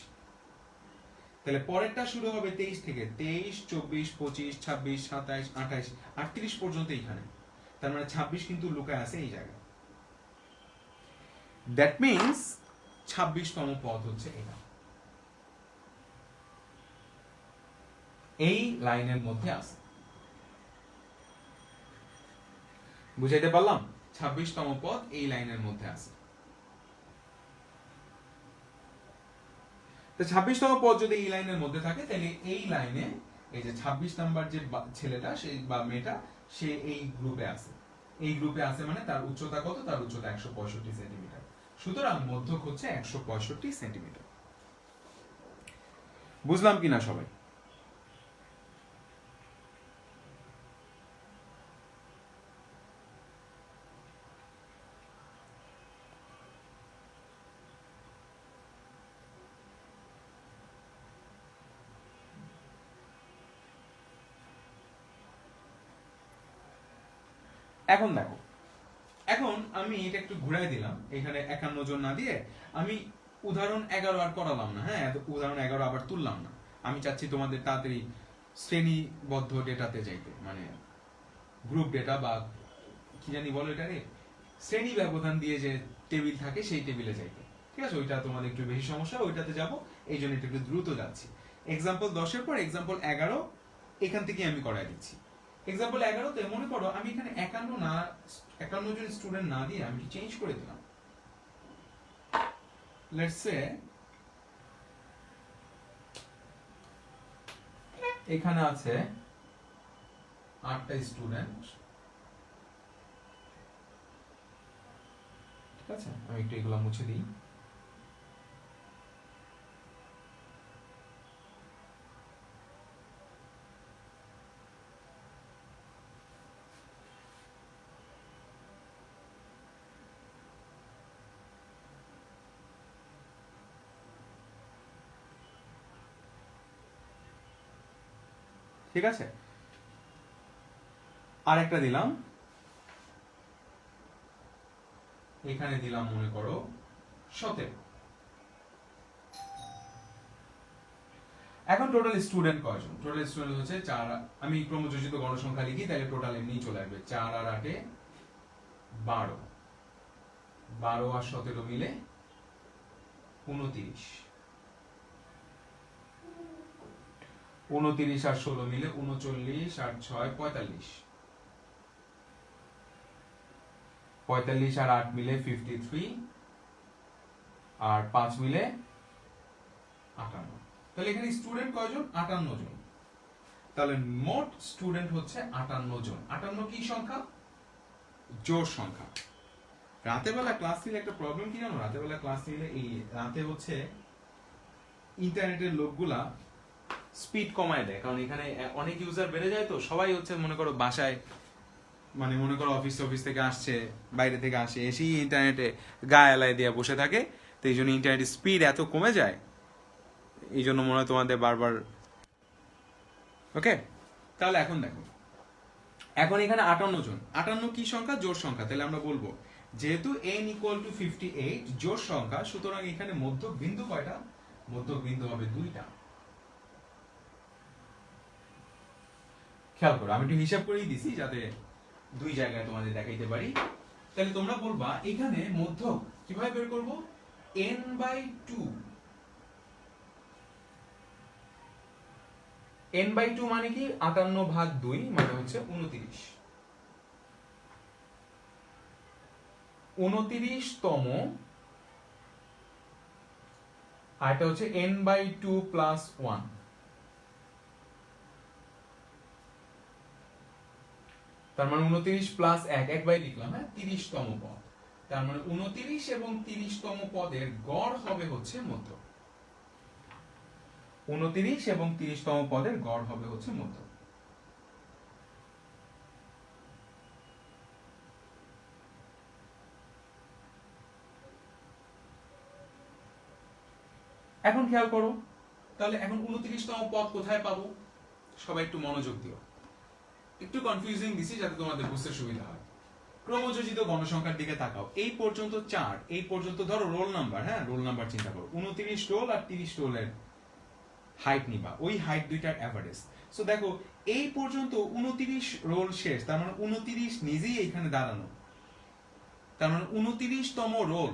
তাহলে পরেরটা শুরু হবে 23 থেকে, 23 24 25 26 27 28 38 পর্যন্ত এইখানে, তার মানে 26 কিন্তু লুকায় আছে এই জায়গায়। দ্যাট মিন্স 26তম পদ হচ্ছে এটা, এই লাইনের মধ্যে আছে। বুঝাইতে পারলাম? 26তম পদ এই লাইনের মধ্যে আছে। তো 26তম পদ যদি এই লাইনের মধ্যে থাকে, তাহলে এই লাইনে এই যে 26 নাম্বার যে ছেলেটা, সেই বা মেয়েটা, সে এই গ্রুপে আছে, এই গ্রুপে আছে মানে তার উচ্চতা কত, তার উচ্চতা 165 সেন্টিমিটার। সুতরাং মধ্যক হচ্ছে 165 সেন্টিমিটার। বুঝলাম কিনা সবাই? এখন দেখো, এখন আমি এটা একটু ঘুরাই দিলাম, এখানে 51 জন না দিয়ে আমি উদাহরণ 11 আর করালাম না, হ্যাঁ উদাহরণ 11 আবার তুললাম না। আমি চাচ্ছি তোমাদের তাড়াতাড়ি শ্রেণীবদ্ধ ডেটাতে যাইতে, মানে গ্রুপ ডেটা বা কি জানি বলো এটারে, শ্রেণী ব্যবধান দিয়ে যে টেবিল থাকে সেই টেবিলে যাইতে। ঠিক আছে, ওইটা তোমাদের একটু বেশি সমস্যা, ওইটাতে যাবো, এই জন্য একটু দ্রুত যাচ্ছি। এক্সাম্পল 10 এর পর এক্সাম্পল 11 এখান থেকে আমি করাই দিচ্ছি। এক্সাম্পল 11 তে মনে করো আমি এখানে 51 জন স্টুডেন্ট না দিয়ে আমি চেঞ্জ করে দিলাম। লেটস সে এখানে আছে 8টা স্টুডেন্ট, ঠিক আছে, আমি একটু এগুলো মুছে দিই। ঠিক আছে, আরেকটা দিলাম, এখানে দিলাম মনে করো 17। এখন টোটাল স্টুডেন্ট কয়জন? টোটাল স্টুডেন্ট হচ্ছে 4, আমি ক্রমযোজিত গণসংখ্যা লিখি তাহলে টোটাল এমনি চলে আসবে 4 আর 8 এ 12, 12 আর 17 মিলে 29, 29 আর 16 মিলে 39 আর 6 45, 45 আর 8 মিলে 53, আর 5 মিলে 58। তাহলে এখানে স্টুডেন্ট কয়জন? 58 জন। তাহলে মোট স্টুডেন্ট হচ্ছে 58 জন। 58 কি সংখ্যা? জোড় সংখ্যা। রাতের বেলা ক্লাস নিলে একটা প্রবলেম কি জানো? রাতের বেলা ক্লাস নিলে এই রাতে হচ্ছে ইন্টারনেটের লোকগুলা স্পিড কমায় দেয়, কারণ এখানে অনেক ইউজার বেড়ে যায়, তো সবাই হচ্ছে মনে করো বাসায়, মানে মনে করো অফিস থেকে আসছে, বাইরে থেকে আসে, এসেই ইন্টারনেটে গায়ে আলায় দিয়ে বসে থাকে, তো এই জন্য ইন্টারনেটের স্পিড এত কমে যায়, এই জন্য মনে হয় তোমাদের বারবার। ওকে, তাহলে এখন দেখো, এখন এখানে 58 জন, 58 কি সংখ্যা? জোড় সংখ্যা। তাহলে আমরা বলবো যেহেতু n = 58 জোড় সংখ্যা, সুতরাং এখানে মধ্যক বিন্দু কয়টা? মধ্যক বিন্দু হবে 2টা। খেয়াল করো, আমি একটু হিসাব করেই দিছি যাতে দুই জায়গায় তোমাদের দেখাইতে পারি। তাহলে তোমরা বলবা এখানে মধ্যক কিভাবে বের করব? n/2, n/2 মানে কি? 58/2 মানে হচ্ছে 29, 29তম, আর এটা হচ্ছে n/2 + 1, তার মানে 29 + 1, একবারে লিখলাম, হ্যাঁ, 30তম পদ। তার মানে 29 এবং 30তম পদের গড় হবে হচ্ছে মধ্যক। 29 এবং 30তম পদের গড় হবে হচ্ছে মধ্যক। এখন খেয়াল করো, তাহলে এখন 29তম পদ কোথায় পাবো? সবাই একটু মনোযোগ দিও, একটু কনফিউজিং দিছি যাতে তোমাদের বুঝতে সুবিধা হয়। ক্রমযোজিত গণসংখ্যার দিকে তাকাও, এই পর্যন্ত 4, এই পর্যন্ত ধরো রোল নাম্বার, হ্যাঁ রোল নাম্বার চিন্তা করো, 29 রোল আর 30 রোলের হাইট নিবা, ওই হাইট দুইটার এভারেজ। সো দেখো এই পর্যন্ত 29 রোল শেষ, তার মানে 29 নিজেই এখানে দাঁড়ানো, তার মানে 29তম রোল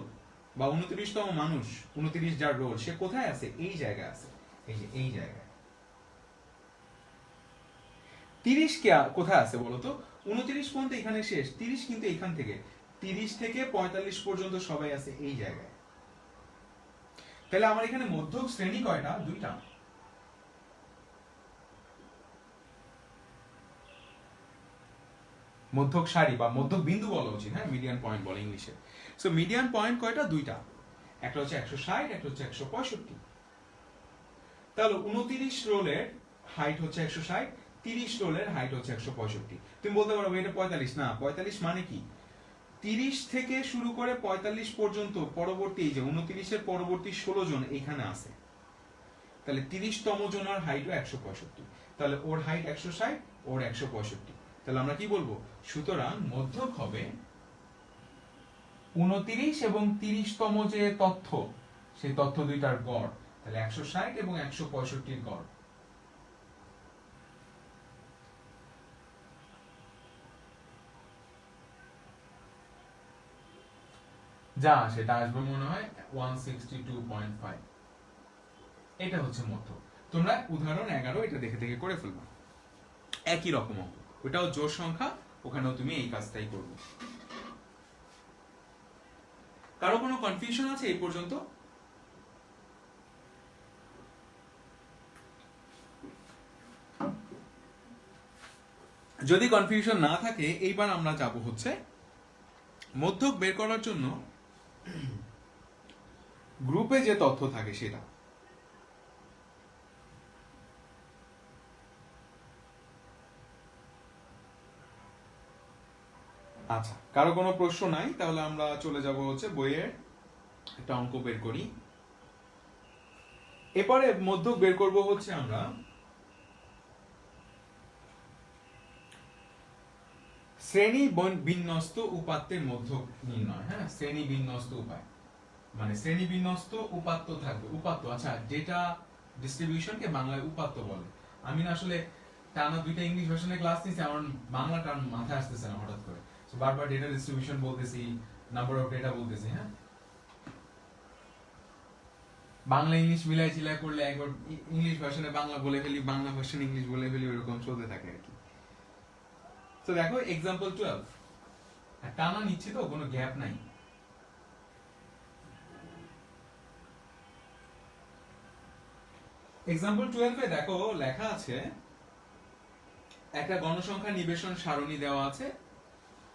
বা 29তম মানুষ, 29 যার রোল, সে কোথায় আছে? এই জায়গায় আছে, এই যে এই জায়গায়। 30 কে কোথায় আছে বলো তো? 29 পর্যন্ত এখানে শেষ, 30 কিন্তু এখান থেকে 30 থেকে 45 পর্যন্ত সবাই আছে এই জায়গায়। তাহলে আমার এখানে মধ্যক শ্রেণী কয়টা? 2টা। মধ্যক সারি বা মধ্যক বিন্দু বলা উচিত, হ্যাঁ, মিডিয়ান পয়েন্ট বলে ইংলিশে। সো মিডিয়ান পয়েন্ট কয়টা? দুইটা, একটা হচ্ছে 160, একটা হচ্ছে 165। তাহলে 29 রোলের হাইট হচ্ছে 160, 30 রোলের হাইট হচ্ছে 165। তুমি বলতে পারো এটা 45, না 45 মানে কি, 30 থেকে শুরু করে 45 পর্যন্ত পরবর্তী, এই যে 29 এর পরবর্তী 16 জন এখানে আছে, তাহলে 30তম জনের হাইটও 165, তাহলে ওর হাইট 160, ওর 165। তাহলে আমরা কি বলবো? সুতরাং মধ্যক হবে 29 এবং 30তম যে তথ্য, সেই তথ্য দুইটার গড়, তাহলে 160 এবং 165 গড়। যা সেটা আসবে মনে হয় 162.5। এটা হচ্ছে মধ্যক। তোমরা উদাহরণ 11 এটা দেখে দেখে করে ফেলবা, একই রকম অঙ্ক, ওটাও জোড় সংখ্যা, ওখানেও তুমি এই কাজটাই করবে। কারো কোনো কনফিউশন আছে এই পর্যন্ত? যদি কনফিউশন না থাকে, এইবার আমরা যাব হচ্ছে মধ্যক বের করার জন্য গ্রুপে যে তথ্য থাকে সেটা। আচ্ছা, কারো কোনো প্রশ্ন নাই? তাহলে আমরা চলে যাব হচ্ছে বইয়ের একটা অঙ্ক বের করি। এরপরে মধ্যক বের করব হচ্ছে আমরা শ্রেণী বিন্যস্ত উপাত্তের মধ্যক নির্ণয়। হ্যাঁ, শ্রেণী বিন্যস্ত উপায় মানে শ্রেণী বিন্যস্ত উপাত্ত থাকবে। উপাত্ত, আচ্ছা, ডেটা ডিস্ট্রিবিউশনকে বাংলায় উপাত্ত বলে। আমি না আসলে টানা দুইটা ইংলিশ ভার্সনে ক্লাস নিয়েছি, আমার বাংলা টার্ম মাথায় আসতেছে না হঠাৎ করে, বারবার ডেটা ডিস্ট্রিবিউশন বলতেছি, নাম্বার অফ ডেটা বলতেছি। হ্যাঁ, বাংলা ইংলিশ মিলাই চিলাই করলে একবার ইংলিশ ভার্সনে বাংলা বলে ফেলি, বাংলা ভার্সন ইংলিশ বলে ফেলি, ওইরকম চলতে থাকে আর কি। তো দেখো এক্সাম্পল 12, টানা নিচ্ছি তো, কোনো গ্যাপ নাই। এক্সাম্পল 12 এ দেখো লেখা আছে একটা গণসংখ্যা নিবেশন সারণী দেওয়া আছে।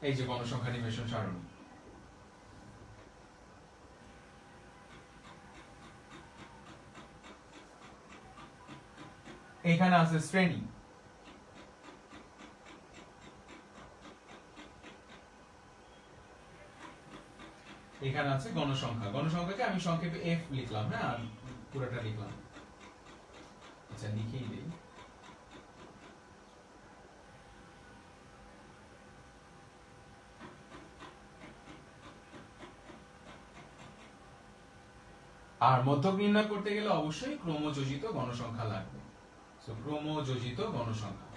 এই যে গণসংখ্যা নিবেশন সারণী, এখানে আছে শ্রেণী, এখানে আছে গণসংখ্যা। গণসংখ্যাকে আমি সংক্ষেপে এফ লিখলাম, হ্যাঁ, আর পুরোটা লিখলাম। আচ্ছা, লিখেই দেই। আর মধ্যক নির্ণয় করতে গেলে অবশ্যই ক্রমযোজিত গণসংখ্যা লাগবে। সো ক্রমযোজিত গণসংখ্যা।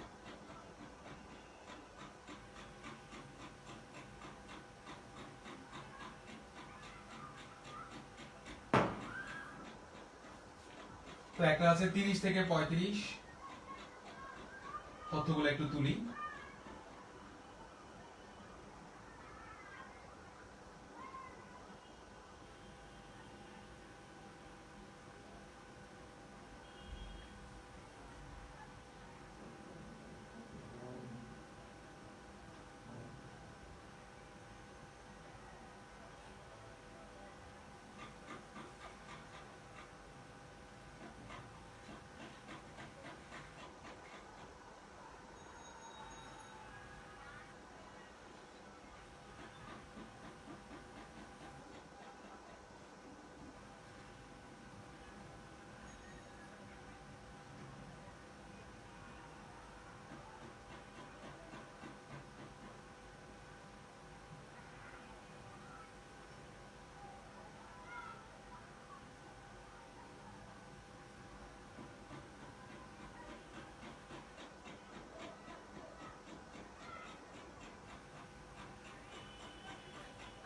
তো একটা আছে 30 থেকে 35, তথ্যগুলো একটু তুলি।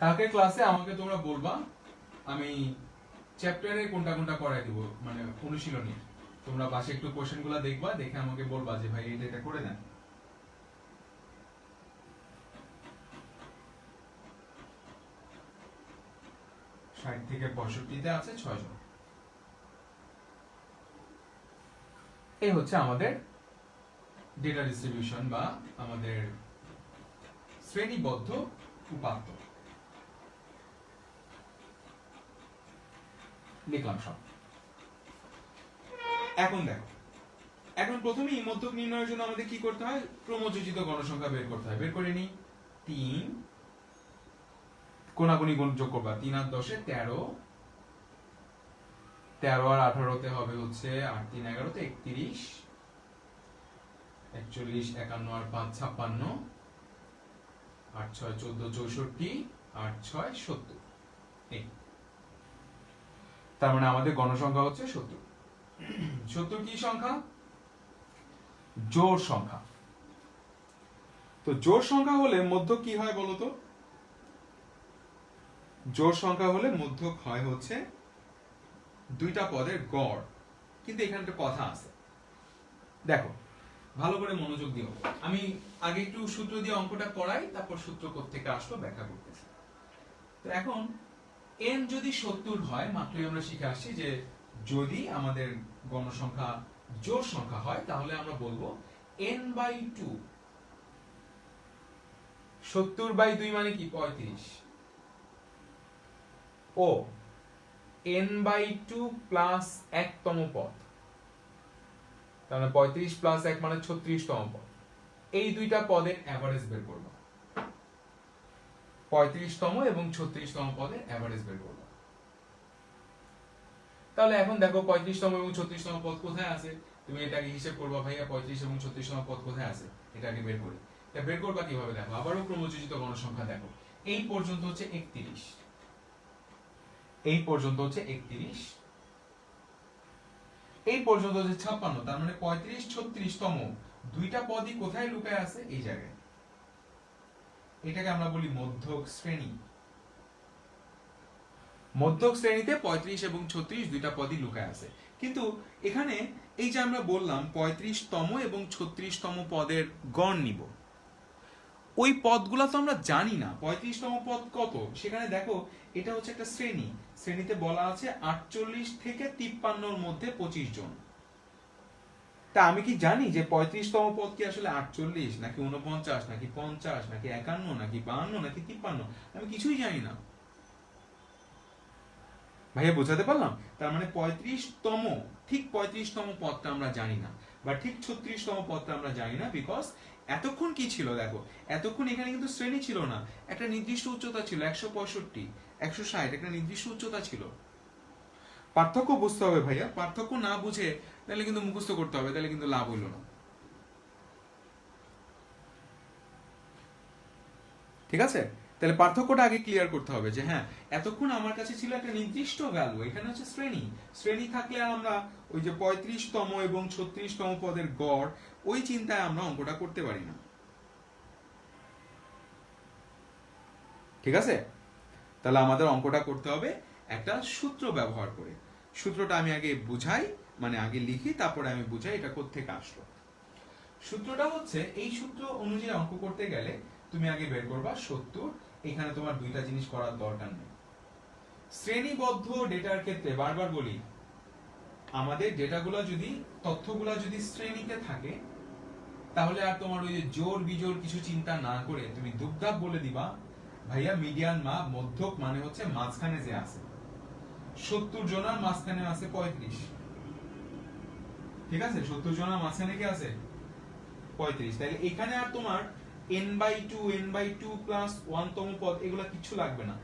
কালকে ক্লাসে আমাকে তোমরা বলবা, আমি চ্যাপ্টারে কোনটা কোনটা করাই দিব, মানে অনুশীলনী। তোমরা পাশে একটু কোশ্চেনগুলো দেখবা, দেখে আমাকে বলবা যে ভাই এটা করে দেন। ষাট থেকে 65-তে আছে 6 জন। এই হচ্ছে আমাদের ডেটা ডিস্ট্রিবিউশন বা আমাদের শ্রেণীবদ্ধ উপাত্ত লিখলাম সব। এখন দেখো, এখন প্রথমেই মধ্যক নির্ণয়ের জন্য আমাদের কি করতে হয়, ক্রমযোজিত গণসংখ্যা বের করতে হয়। বের করে নিই। 3 কোনাগুনি গুণ যোগ করবা, 3 আর 10 13, 13 আর 18 তে হবে হচ্ছে 8 3 11 তে 31, 41 51 আর 5 56, 8 6 14 64, 8 6 70। এই তার মানে আমাদের গণসংখ্যা হচ্ছে 70। 70 কি সংখ্যা? জোড় সংখ্যা। তো জোড় সংখ্যা হলে মধ্যক কি হয় বলতো? জোড় সংখ্যা হলে মধ্যক হয় হচ্ছে দুইটা পদের গড়। কিন্তু এখানে একটা কথা আছে, দেখো ভালো করে মনোযোগ দিও। আমি আগে একটু সূত্র দিয়ে অঙ্কটা করাই, তারপর সূত্র কোত্থেকে আসলো ব্যাখ্যা করতেছি। তো এখন n যদি 70 হয়, মাত্রই আমরা শিখে আসছি যে যদি আমাদের গণসংখ্যা জোড় সংখ্যা হয় তাহলে আমরা বলবো n/2। 70/2 মানে কি? 35। ও n/2 প্লাস 1তম পদ, তাহলে 35 প্লাস 1 মানে 36তম পদ। এই দুইটা পদের এভারেজ বের করব। 35তম এবং 36তম পদের এভারেজ বের করব। তাহলে এখন দেখো 35তম এবং 36তম পদ কোথায় আছে, তুমি এটাকে হিসাব করবা। ভাইয়া 35 এবং 36তম পদ কোথায় আছে, এটাকে বের করি। এটা বের করবা কিভাবে দেখো, আবারও ক্রমযোজিত গণসংখ্যা দেখো। এই পর্যন্ত হচ্ছে 31, এই পর্যন্ত হচ্ছে 31, এই পর্যন্ত হচ্ছে 56, তার মানে 35 36তম দুইটা পদই কোথায় লুকায় আছে? এই জায়গায়। এটাকে আমরা বলি মধ্যক শ্রেণী। মধ্যক শ্রেণীতে 35 এবং 36 দুইটা পদই লুকায় আছে। কিন্তু এখানে এই যে আমরা বললাম 35তম এবং 36তম পদের গড় নিব, ওই পদগুলো তো আমরা জানি না 35তম পদ কত। সেখানে দেখো এটা হচ্ছে একটা শ্রেণী, শ্রেণীতে বলা আছে 48 থেকে 53 মধ্যে 25 জন। তা আমি কি জানি যে 35তম পদ কি আসলে 48 নাকি 49 নাকি 50 নাকি 51 নাকি 52 নাকি 53? আমি কিছুই জানি না। ভাইয়া বোঝাতে পারলাম? তার মানে 35তম, ঠিক 35তম পদটা আমরা জানি না, বা ঠিক 36তম পদটা আমরা জানি না। বিকজ এতক্ষণ কি ছিল দেখো, এতক্ষণ এখানে কিন্তু শ্রেণী ছিল না, একটা নির্দিষ্ট উচ্চতা ছিল 165 160, একটা নির্দিষ্ট উচ্চতা ছিল। পার্থক্য বুঝতে হবে ভাইয়া, পার্থক্য না বুঝে তাহলে কিন্তু মুখস্থ করতে হবে, তাহলে কিন্তু লাভ হইল না। ঠিক আছে? তাহলে পার্থক্যটা আগে ক্লিয়ার করতে হবে যে হ্যাঁ, এতক্ষণ আমার কাছে ছিল একটা নির্দিষ্ট ভ্যালু, এখানে হচ্ছে শ্রেণী। শ্রেণী থাকলে আমরা ওই যে 35তম এবং 36তম পদের গড়, ওই চিন্তায় আমরা অঙ্কটা করতে পারি না। ঠিক আছে? তাহলে আমাদের অঙ্কটা করতে হবে একটা সূত্র ব্যবহার করে। সূত্রটা আমি আগে বুঝাই, মানে আগে লিখি, তারপরে আমি বুঝাই এটা কোত্থেকে আসলো। সূত্রটা হচ্ছে, এই সূত্র অনুযায়ী অঙ্ক করতে গেলে তুমি আগে বের করবা 70। এখানে তোমার দুইটা জিনিস করার দরকার নেই। শ্রেণীবদ্ধ ডেটার ক্ষেত্রে বারবার বলি, আমাদের ডেটাগুলো যদি, তথ্যগুলো যদি শ্রেণীতে থাকে, তাহলে আর তোমার ওই যে জোড় বিজোড় কিছু চিন্তা না করে তুমি দুপদাপ বলে দিবা ভাইয়া মিডিয়ান মা, মধ্যক মানে হচ্ছে মাঝখানে যে আছে। 70 জনের মাঝখানে আছে 35। ঠিক আছে? 70 জনের মাঝখানে কি আছে? 35। তাহলে এখানে আর তোমার n/2 n/2 প্লাস 1তম পদ এগুলা কিছু লাগবে না।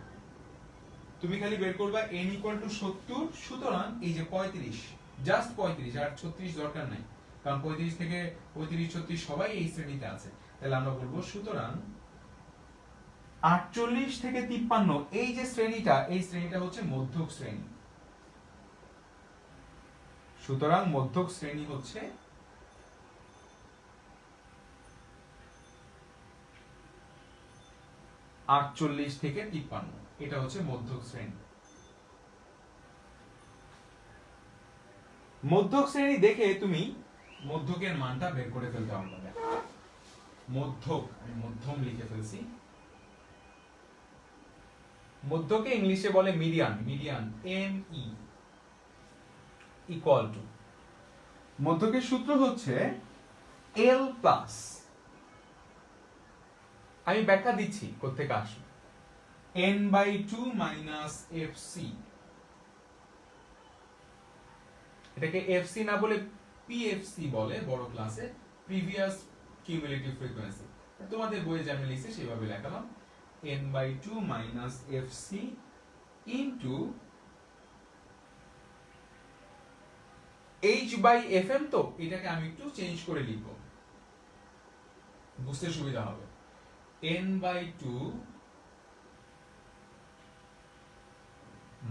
তুমি খালি বের করবা n = 70, সুতরাং এই যে 35, জাস্ট 35, আর 36 দরকার নাই, কারণ 35 থেকে 35 36 সবাই এই শ্রেণীতে আছে। তাহলে আমরা বলবো সুতরাং 48 থেকে 53 এই যে শ্রেণীটা, এই শ্রেণীটা হচ্ছে মধ্যক শ্রেণী। সুতরাং মধ্যক শ্রেণী হচ্ছে 48 থেকে 53, এটা হচ্ছে মধ্যক শ্রেণী। মধ্যক শ্রেণী দেখে তুমি মধ্যকের মানটা বের করে ফেলতে হবে। মধ্যক, আমি মধ্যম লিখে ফেলছি। মধ্যকে ইংলিশে বলে median, median ME equal to, মধ্যকের সূত্র হচ্ছে L প্লাস আমি ব্যাখ্যা দিচ্ছি কোত্থেকে আসবে। n/2 মাইনাস fc, এটাকে এফসি না বলে পিএফসি বলে বড় ক্লাসে, প্রিভিয়াস কিউমুলেটিভ ফ্রিকোয়েন্সি। তোমাদের বইয়ে যেমন লিখছে সেভাবে লেখালাম, n/2 minus fc into h/fm। তো এটাকে আমি একটু চেঞ্জ করে লিখব, বুঝতে সুবিধা হবে। n/2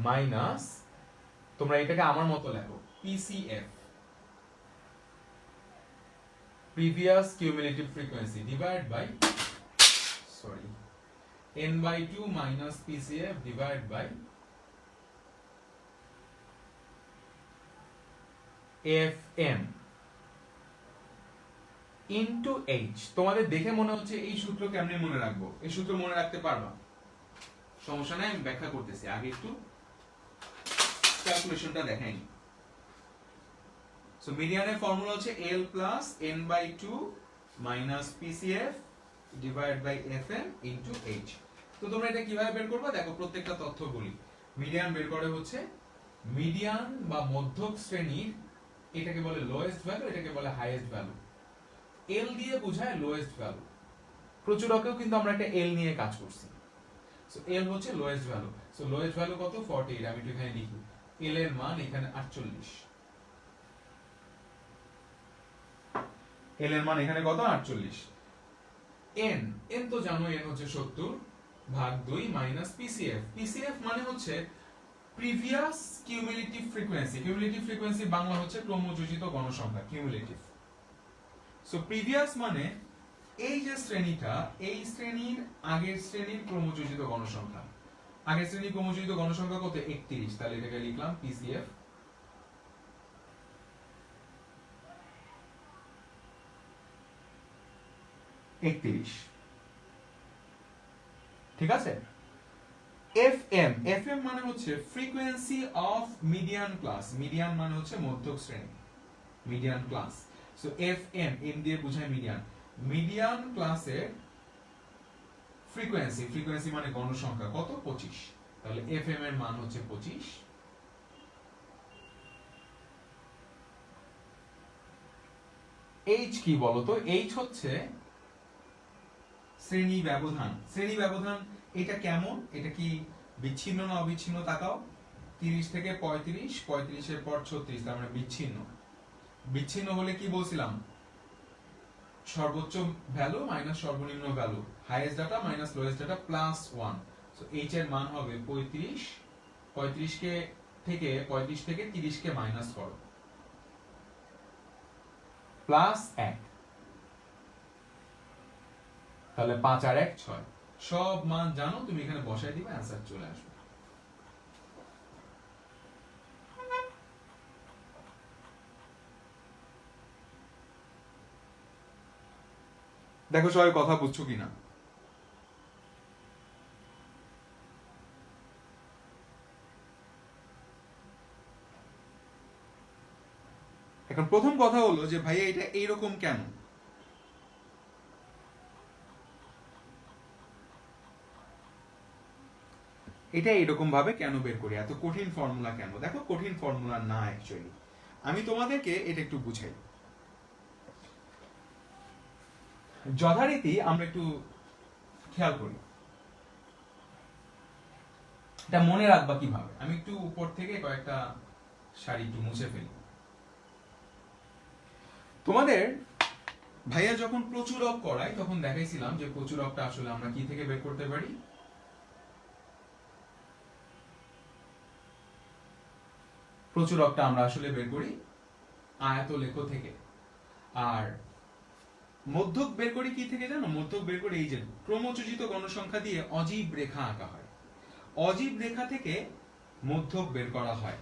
মাইনাস, তোমরা এটাকে আমার মতো লেখো, PCF, previous cumulative frequency, divide by, sorry, n/2 minus PCF divide by FM into H। তোমাদের দেখে মনে হচ্ছে এই সূত্র কেমনে মনে রাখবো, এই সূত্র মনে রাখতে পারবা? সমস্যা নাই, আমি ব্যাখ্যা করতেছি, আগে একটু ক্যালকুলেশনটা দেখাইনি। সো মিডিয়ানের ফর্মুলা হচ্ছে L plus n/2 minus PCF divide by FM into H। তো তোমরা এটা কিভাবে বের করবে দেখো, প্রত্যেকটা তথ্য বলি। মিডিয়ান বের করে হচ্ছে মিডিয়ান বা মধ্যক শ্রেণীর, এটাকে বলে লোয়েস্ট ভ্যালু, এটাকে বলে হাইয়েস্ট ভ্যালু। L দিয়ে বোঝায় লোয়েস্ট ভ্যালু। প্রচুরকেও কিন্তু আমরা একটা L নিয়ে কাজ করছি। সো L হচ্ছে lowest value. So lowest value কত? 48। আমি একটু এখানে লিখি, L এর মান এখানে 48। L এর মান এখানে কত? 48। n তো জানো, n হচ্ছে 70 ভাগ 2 মাইনাস PCF। PCF মানে হচ্ছে previous cumulative frequency. Cumulative frequency Bangla হচ্ছে ক্রমযোজিত গণসংখ্যা, কিউমুলেটিভ। সো প্রিভিয়াস মানে এই যে শ্রেণীটা, এই শ্রেণীর আগের শ্রেণীর ক্রমযোজিত গণসংখ্যা। আগের শ্রেণীর ক্রমযোজিত গণসংখ্যা কত? 31। তাহলে এটাকে লিখলাম PCF (31)। ঠিক আছে? FM মানে হচ্ছে frequency of median class. Median মানে হচ্ছে মধ্যক শ্রেণী, median class. So FM, M দিয়ে বোঝায় মিডিয়ান। মিডিয়ান ক্লাসের ফ্রিকোয়েন্সি, ফ্রিকোয়েন্সি মানে গণসংখ্যা কত? 25। তাহলে FM এর মান হচ্ছে 25। H কি বলতো? H হচ্ছে শ্রেণী ব্যবধান। শ্রেণী ব্যবধান এটা কেমন? এটা কি বিচ্ছিন্ন না অবিচ্ছিন্ন? তাকাও, 30 থেকে 35, 35 এর পর 36, তার মানে বিচ্ছিন্ন। বিচ্ছিন্ন হলে কি বলছিলাম? সর্বোচ্চ ভ্যালু মাইনাস সর্বনিম্ন value, highest data minus lowest data plus 1। So H এর মান হবে 35। 35 থেকে 30 কে মাইনাস করো, প্লাস 1, তাহলে 5 আর 1 6। সব মান জানো, তুমি এখানে বসাই দিবে, অ্যান্সার চলে আসবে। দেখো সবাই কথা বুঝছো কিনা? এখন প্রথম কথা হলো যে ভাইয়া এটা এইরকম কেন? এটা এরকম ভাবে কেন বের করি? এত কঠিন ফর্মুলা কেন? দেখো কঠিন ফর্মুলা না, অ্যাকচুয়ালি আমি তোমাদেরকে এটা একটু বুঝাই। যথারীতি আমরা একটু খেয়াল করি, এটা মনে রাখবা কিভাবে। আমি একটু উপর থেকে কয়েকটা শাড়ি একটু মুছে ফেলি। তোমাদের ভাইয়া যখন প্রচুরক করাই তখন দেখাইছিলাম যে প্রচুরকটা আসলে আমরা কি থেকে বের করতে পারি? প্রচুরকটা আমরা আসলে বের করি আয়তলেখ থেকে। আর মধ্যক বের করি কি থেকে জানো? মধ্যক বের করি এই যে ক্রমযোজিত গণসংখ্যা দিয়ে অজীব রেখা আঁকা হয়, অজীব রেখা থেকে মধ্যক বের করা হয়।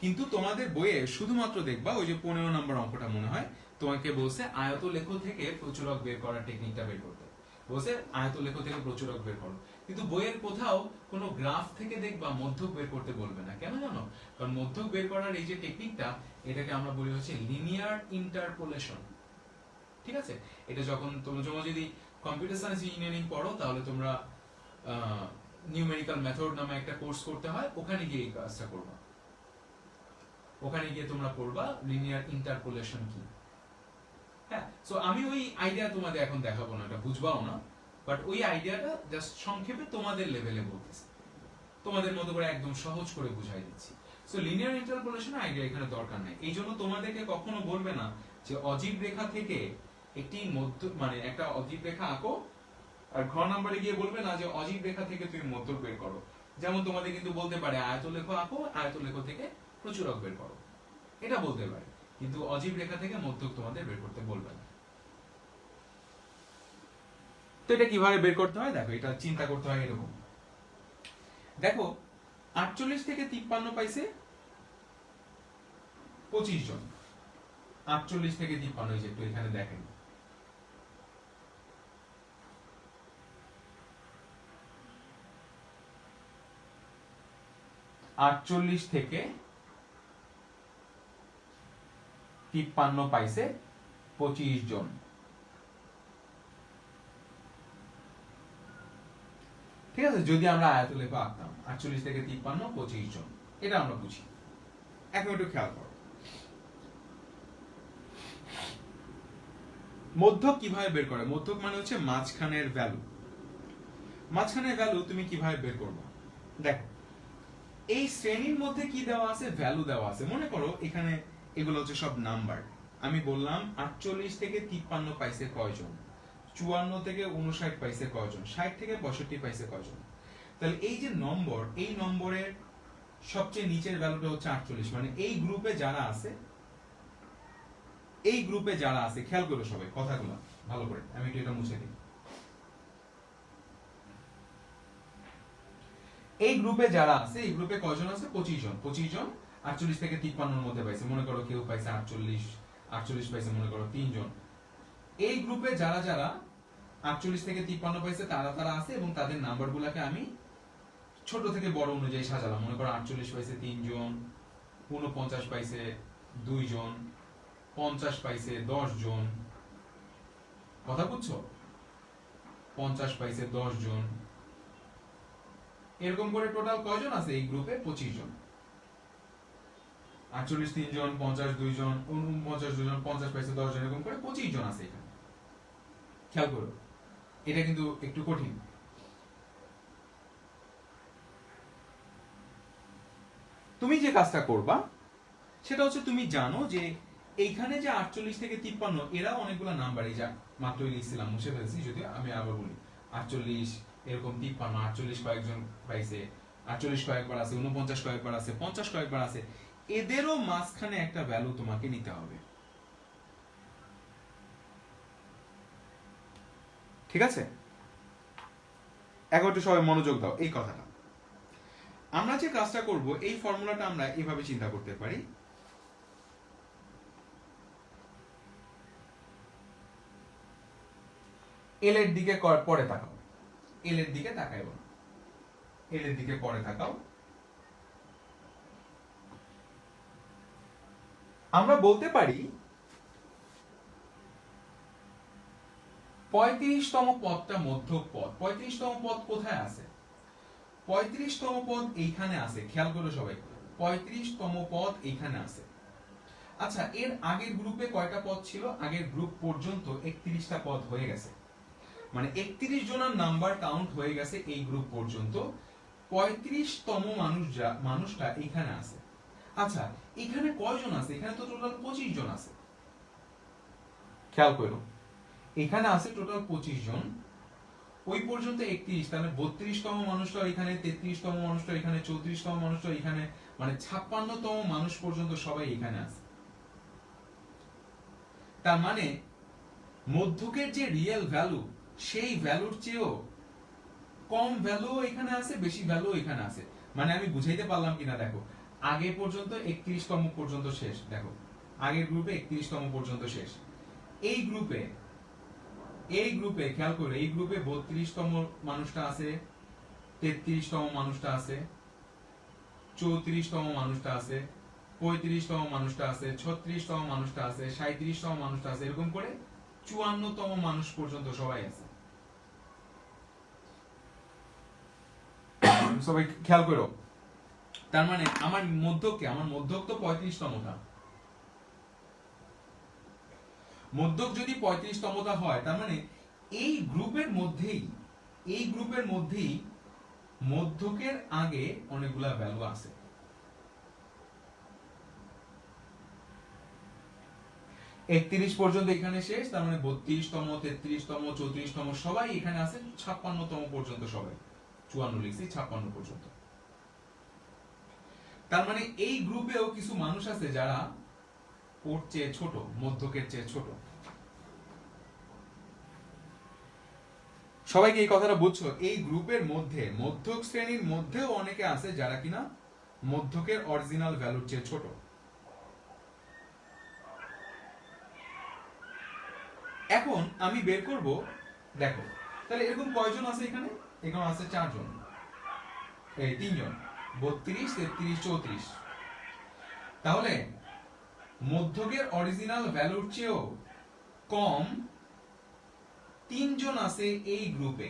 কিন্তু তোমাদের বইয়ে শুধুমাত্র দেখবা ওই যে 15 নম্বর অঙ্কটা মনে হয় তোমাকে বলছে আয়তলেখ থেকে প্রচুরক বের করার টেকনিকটা বের করতে বলছে, আয়তলেখ থেকে প্রচুরক বের করো। কিন্তু বইয়ের কোথাও কোনো গ্রাফ থেকে দেখবা মধ্যক বের করতে বলবে না। কেন জানো? কারণ মধ্যক বের করার এই যে টেকনিকটা, এটাকে আমরা বলি হচ্ছে লিনিয়ার ইন্টারপোলেশন। ঠিক আছে? এটা যখন তোমরা যদি কম্পিউটার সায়েন্স ইঞ্জিনিয়ারিং পড়ো তাহলে তোমরা নিউমেরিক্যাল মেথড নামে একটা কোর্স করতে হয়, ওখানে গিয়ে এই কাজটা করবা। ওখানে গিয়ে তোমরা পড়বা লিনিয়ার ইন্টারপোলেশন কি। হ্যাঁ, সো আমি ওই আইডিয়া তোমাদের এখন দেখাবো না, এটা বুঝবাও না, বাট ওই আইডিয়াটা জাস্ট সংক্ষেপে তোমাদের লেভেলে বলতেছি, তোমাদের মতো করে একদম সহজ করে বুঝাই দিচ্ছি। সো লিনিয়ার ইন্টারপোলেশন আইডিয়া এখানে দরকার নেই। এই জন্য তোমাদেরকে কখনো বলবে না যে অজীব রেখা থেকে একটি মধ্য মানে একটা অজীব রেখা আঁকো, আর ঘ নম্বরে গিয়ে বলবে না যে অজীব রেখা থেকে তুমি মধ্যক বের করো। যেমন তোমাদের কিন্তু বলতে পারে আয়তলেখ আঁকো, আয়তলেখ থেকে প্রচুরক বের করো, এটা বলতে পারে, কিন্তু অজীব রেখা থেকে মধ্যক তোমাদের বের করতে বলবে না। তো এটা কিভাবে বের করতে হয় দেখো, এটা চিন্তা করতে হয় এরকম। দেখো 48 থেকে 53 পাইছে 25 জন। 48 থেকে 53 এই যে একটু এখানে দেখেন, আটচল্লিশ থেকে 53 পাইছে 25 জন। ঠিক আছে, যদি আমরা আয়তলেখ আঁকতাম 48 থেকে 53 25 জন, এটা আমরা বুঝি। এখন একটু খেয়াল করো মধ্যক কিভাবে বের করে। মধ্যক মানে হচ্ছে মাঝখানের ভ্যালু। মাঝখানের ভ্যালু তুমি কিভাবে বের করবে দেখো, এই শ্রেণীর মধ্যে কি দেওয়া আছে, ভ্যালু দেওয়া আছে। মনে করো এখানে এগুলো হচ্ছে সব নাম্বার। আমি বললাম 48 থেকে 53 পাইছে কয়জন, 54 থেকে 59 পাইছে কয়জন, 60 থেকে 65 পাইছে কয়জন। তাহলে এই যে নম্বর, এই নম্বরের সবচেয়ে নিচের ভ্যালুটা হচ্ছে 48, মানে এই গ্রুপে যারা আছে, এই গ্রুপে যারা আছে, খেয়াল করো সবাই কথাগুলো ভালো করে, আমি একটু এটা মুছে দিই। এই গ্রুপে যারা আছে, এই গ্রুপে কয়জন আছে, 25 জন। 25 জন 48 থেকে 53 মধ্যে পাইছে, মনে করো কেউ পাইছে 48 পাইছে মনে করো 3 জন। এই গ্রুপে যারা যারা 48 থেকে 53 পাইছে তারা তারা আছে, এবং তাদের নাম্বারগুলোকে আমি ছোট থেকে বড় অনুযায়ী সাজালাম। মনে করো 48 পাইছে 3 জন, 49 পাইছে 2 জন, 50 পাইছে 10 জন। কথা বুঝছো? 50 পাইছে 10 জন। এরকম করে টোটাল কয়জন আছে এই গ্রুপে, 25 জন। 48 3 জন, 50 2 জন, 49 2 জন, 50 পাইছে 10 জন, এরকম করে 25 জন আছে এখানে। খেয়াল করো, এটা কিন্তু একটু কঠিন। তুমি যে কাজটা করবা সেটা হচ্ছে, তুমি জানো যে এইখানে যে 48 থেকে 53 এরা অনেকগুলো নাম্বার, এই যা মাত্রই লিখছিলাম মুছে ফেলছি, যদি আমি আবার বলি 48 এরকম 53, 48 কয়েকজন পাইছে, 48 কয়েকবার আছে, 49 কয়েকবার আছে, 50 কয়েকবার আছে, এদেরও মাঝখানে একটা ভ্যালু তোমাকে নিতে হবে। ঠিক আছে, এখন একটু সবাই মনোযোগ দাও এই কথাটা। আমরা যে কাজটা করব, এই ফর্মুলাটা আমরা এভাবে চিন্তা করতে পারি। এল এর দিকে পরে তাকাও, এল এর দিকে তাকাইব না, এল এর দিকে পরে তাকাও। আমরা বলতে পারি 35তম পদটা মধ্যক পদ। 35তম পদ কোথায় আছে? 35তম পদ এইখানে আছে, খেয়াল করো সবাই, 35তম পদ এইখানে আছে। আচ্ছা, এর আগের গ্রুপে কয়টা পদ ছিল? আগের গ্রুপ পর্যন্ত 31টা পদ হয়ে গেছে, মানে 31 জনের নাম্বার কাউন্ট হয়ে গেছে এই গ্রুপ পর্যন্ত। 35তম মানুষটা এখানে আছে। আচ্ছা, এখানে কয়জন আছে? এখানে তো টোটাল 25 জন আছে। খেয়াল করো, এখানে আছে টোটাল 25 জন, ওই পর্যন্ত 31, তাহলে 32তম মানুষটা এখানে, 33তম মানুষটা এখানে, 34তম মানুষটা এখানে, মানে 56তম মানুষ পর্যন্ত সবাই এখানে আছে। তার মানে মধ্যকের যে রিয়েল ভ্যালু, সেই ভ্যালুর চেয়েও কম ভ্যালু এখানে আছে, বেশি ভ্যালু এখানে আছে। মানে আমি বুঝাইতে পারলাম কিনা দেখো, আগে পর্যন্ত 31তম পর্যন্ত শেষ, দেখো আগের গ্রুপে 31তম পর্যন্ত শেষ। এই গ্রুপে খেয়াল করে, এই গ্রুপে 32তম মানুষটা আছে, 33তম মানুষটা আছে, 34তম মানুষটা আছে, 35তম মানুষটা আছে, 36তম মানুষটা আছে, 37তম মানুষটা আছে, এরকম করে 54তম মানুষ পর্যন্ত সবাই আছে। সবাই খেয়াল করো, তার মানে আমার মধ্যককে, আমার মধ্যক তো 35তমটা, মধ্যক যদি 35তমটা হয় তার মানে এই গ্রুপের মধ্যেই, এই গ্রুপের মধ্যেই মধ্যকের আগে অনেকগুলা ভ্যালু আছে। একত্রিশ পর্যন্ত এখানে শেষ, তার মানে 32তম, 33তম, 34তম সবাই এখানে আছে, 56তম পর্যন্ত সবাই, 54 লিখছি, 56 পর্যন্ত। তার মানে এই গ্রুপেও কিছু মানুষ আছে যারা ওর চেয়ে ছোট, মধ্যকের চেয়ে ছোট। সবাইকে এই কথাটা বুঝছো? এই গ্রুপের মধ্যে, মধ্যক শ্রেণীর মধ্যেও অনেকে আছে যারা কিনা মধ্যকের অরিজিনাল ভ্যালুর চেয়ে ছোট। এখন আমি বের করব, দেখো তাহলে এরকম কয়জন আছে এখানে? এখানে আছে 4 জন, এই 3 জন, 32, 33, 34। তাহলে মধ্যকের অরিজিনাল ভ্যালুর চেয়েও কম 3 জন আছে এই গ্রুপে।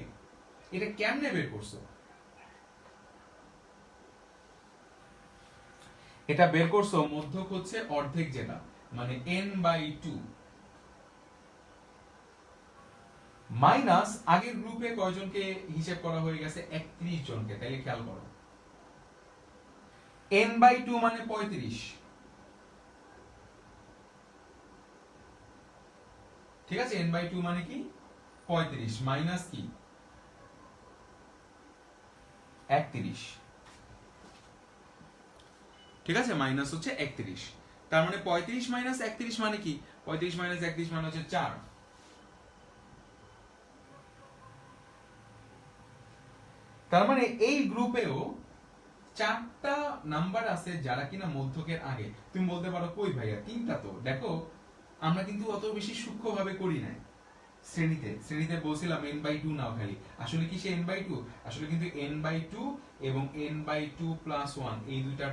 এটা কেমনে বের করছো? এটা বের করছো, মধ্যক হচ্ছে অর্ধেক যেটা, মানে n/2 মাইনাস আগের গ্রুপে কয়জনকে হিসাব করা হয়ে গেছে? 31 জনকে। তাহলে খেয়াল করো, n/2 মানে 35, ঠিক আছে? n/2 মানে কি? 35 মাইনাস কি? 31, ঠিক আছে? মাইনাস হচ্ছে 31। তার মানে 35 মাইনাস 31 মানে কি? 35 মাইনাস 31 মানে হচ্ছে 4। তার মানে এই গ্রুপেও 4টা নাম্বার আছে যারা কিনা মধ্যকের আগে। তুমি বলতে পারো কই ভাইয়া 3টা তো। দেখো আমরা কিন্তু অত বেশি সূক্ষ্মভাবে করি না। শ্রেণীতে বলছিলাম n/2 নাও খালি। আসলে কি সে n/2? আসলে কিন্তু n/2 এবং n/2 প্লাস 1 এই দুইটার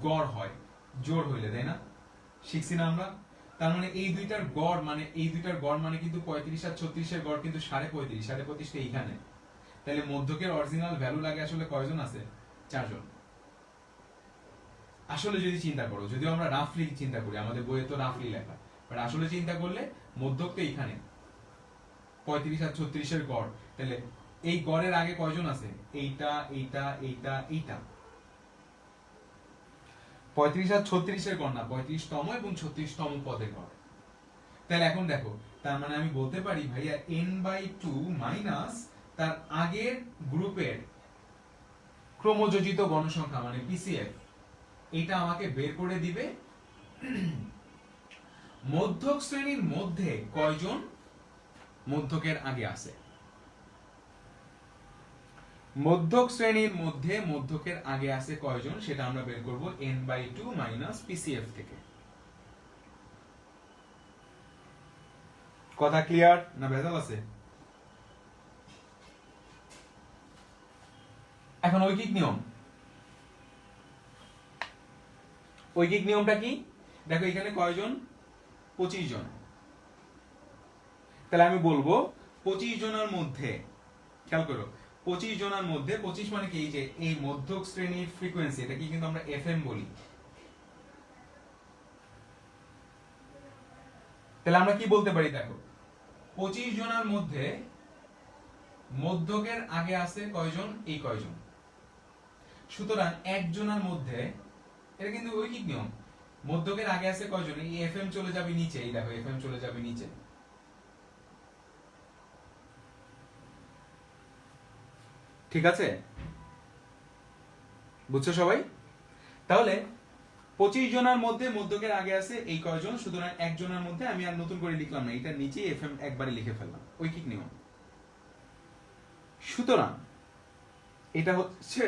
গড় হয়, জোড় হইলে, তাই না? শিখছি না আমরা? তার মানে এই দুইটার গড় মানে কিন্তু 35 আর 36 এর গড় কিন্তু 35.5, 35.5 টা এইখানে। তাহলে মধ্যকের অরিজিনাল ভ্যালু লাগে আসলে কয়জন আছে? 4 জন। আসলে যদি চিন্তা করো, যদিও আমরা রাফলি চিন্তা করি, আমাদের বইয়ে তো রাফলি লেখা, বাট আসলে চিন্তা করলে মধ্যক তো এইখানে 35 আর 36 এর গড়। তাহলে এই গড়ের আগে কয়জন আছে? এইটা, এইটা, এইটা, এইটা। 35 আর 36 এর গড় না, 35তম এবং 36তম পদের গড়। তাহলে এখন দেখো, তার মানে আমি বলতে পারি ভাইয়া n/2 মাইনাস তার আগের গ্রুপের ক্রমযোজিত গণসংখ্যা মানে পিসিএফ, এটা আমাকে বের করে দিবে মধ্যক শ্রেণীর মধ্যে কয়জন মধ্যকের আগে আছে। মধ্যক শ্রেণীর মধ্যে মধ্যকের আগে আছে কয়জন সেটা আমরা বের করব n/2 মাইনাস পিসিএফ থেকে। কথা ক্লিয়ার না ভেজাল আছে? এখন ঐকিক নিয়ম, ঐকিক নিয়মটা কি? দেখো এখানে কয়জন? 25 জন। তাহলে আমি বলবো 25 জনের মধ্যে, খেয়াল করো, 25 জনের মধ্যে, 25 মানে কি? এই যে এই মধ্যক শ্রেণীর ফ্রিকোয়েন্সি, এটা কি কিন্তু আমরা এফএম বলি। তাহলে আমরা কি বলতে পারি? দেখো 25 জনের মধ্যে মধ্যকের আগে আছে কয়জন? এই কয়জন। সুতরাং একজনের মধ্যে, এটা কিন্তু ঐকিক নিয়ম, মধ্যকের আগে আছে কয়জন? এই এফএম চলে যাবে নিচে, এই দেখো এফএম চলে যাবে নিচে। ঠিক আছে? বুঝছো সবাই? তাহলে 25 জনের মধ্যে মধ্যকের আগে আছে এই কয়জন, সুতরাং একজনের মধ্যে আমি আর নতুন করে লিখলাম না, এটা নিচে এফএম একবারে লিখে ফেললাম, ঐকিক নিয়ম। সুতরাং এটা হচ্ছে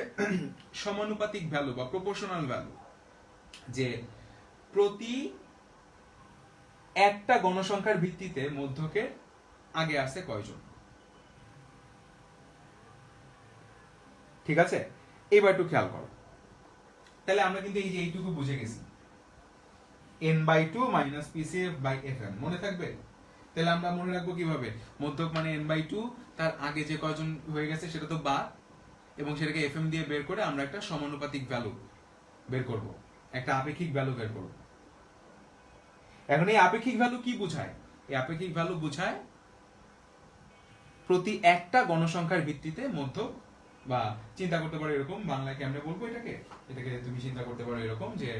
সমানুপাতিক ভ্যালু বা প্রপোর্শনাল ভ্যালু, যে প্রতি একটা গণসংখ্যার ভিত্তিতে মধ্যকের আগে আছে কয়জন। ঠিক আছে? এবার একটু খেয়াল করো, তাহলে আমরা কিন্তু এই যে এইটুকু বুঝে গেছি, n/2 minus PCF by FM, মনে থাকবে? তাহলে আমরা মনে রাখবো কিভাবে? মধ্যক মানে n/2, তার আগে যে কয়জন হয়ে গেছে সেটা তো বাদ, এবং সেটাকে এফএম দিয়ে বের করে আমরা একটা সমানুপাতিক ভ্যালু বের করব, একটা আপেক্ষিক ভ্যালু বের করব। এখন এই আপেক্ষিক ভ্যালু কি বোঝায়? এই আপেক্ষিক ভ্যালু বোঝায় প্রতি একটা গণসংখ্যার ভিত্তিতে মধ্যক, বা চিন্তা করতে পারো এরকম, বাংলায় কেমনে বলবো এটাকে, এটাকে তুমি চিন্তা করতে পারো এরকম যে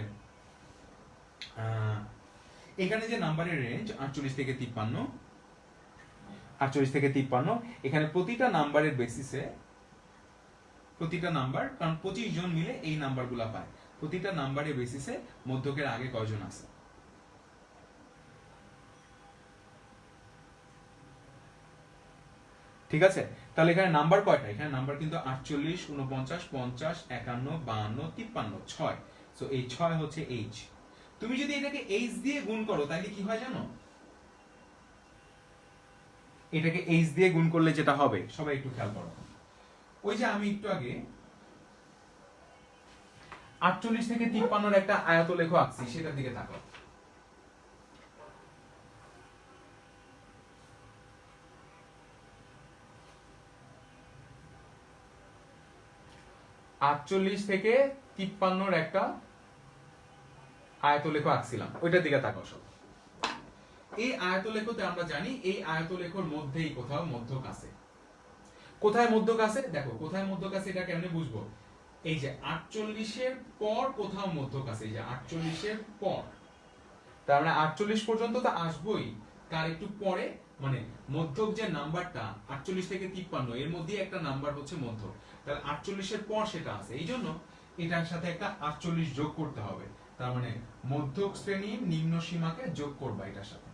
এখানে যে নাম্বারের রেঞ্জ 48 থেকে 53, 48 থেকে 53, এখানে প্রতিটা নাম্বারের বেসিসে, প্রতিটা নাম্বার, কারণ 25 জন মিলে এই নাম্বারগুলা পায়, প্রতিটা নাম্বারের বেসিসে মধ্যকের আগে কয়জন আছে। ঠিক আছে, তাহলে এখানে নাম্বার কয়টা? এখানে নাম্বার কিন্তু 48, 49, 50, 51, 52, 53, 6। সো এই 6 হচ্ছে এইচ। তুমি যদি এটাকে এইচ দিয়ে গুণ করো তাহলে কি হয় জানো? এটাকে এইচ দিয়ে গুণ করলে যেটা হবে, সবাই একটু খেয়াল করো, ওই যে আমি একটু আগে 48 থেকে 53 একটা আয়তলেখ আঁকছি, সেটার দিকে তাকাও। 48 থেকে 53 একটা আয়তলেখ আঁকছিলাম, ওইটার দিকে তাকাও সব। এই আয়তলেখতে আমরা জানি এই আয়তলেখর মধ্যেই কোথাও মধ্যক আছে। কোথায় মধ্যক আছে? দেখো কোথায় মধ্যক আছে এটা কেমনে বুঝবো? এই যে 48-এর পর কোথাও মধ্যক আছে, এই যে 48-এর পর, তার মানে 48 পর্যন্ত তো আসবোই, তার একটু পরে মানে মধ্যক যে নাম্বারটা 48 থেকে 53 এর মধ্যে একটা নাম্বার হচ্ছে মধ্যক, তাহলে 48-এর পর সেটা আছে, এই জন্য এটার সাথে একটা 48 যোগ করতে হবে। তার মানে মধ্যক শ্রেণীর নিম্ন সীমাকে যোগ করবা এটার সাথে।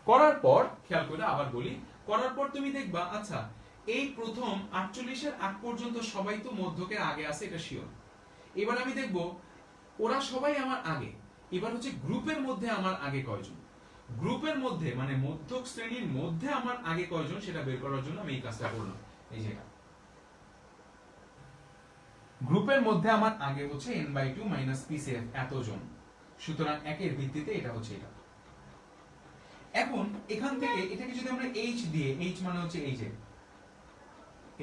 করার পর খেয়াল করে আবার বলি, করার পর তুমি দেখবা আচ্ছা এই প্রথম 48-এর আগ পর্যন্ত সবাই তো মধ্যকের আগে আছে, এটা শিওর। এবার আমি দেখব ওরা সবাই আমার আগে, এবার হচ্ছে গ্রুপের মধ্যে আমার আগে কয়জন, গ্রুপের মধ্যে মানে মধ্যক শ্রেণীর মধ্যে আমার আগে কয়জন সেটা বের করার জন্য আমি এই কাজটা করলাম। এই যে গ্রুপের মধ্যে আমার আগে হচ্ছে n/2 - PCF এতজন, সুতরাং একের ভিত্তিতে এটা হচ্ছে এটা। এখন এখান থেকে এটাকে যদি আমরা h দিয়ে, h মানে হচ্ছে এই যে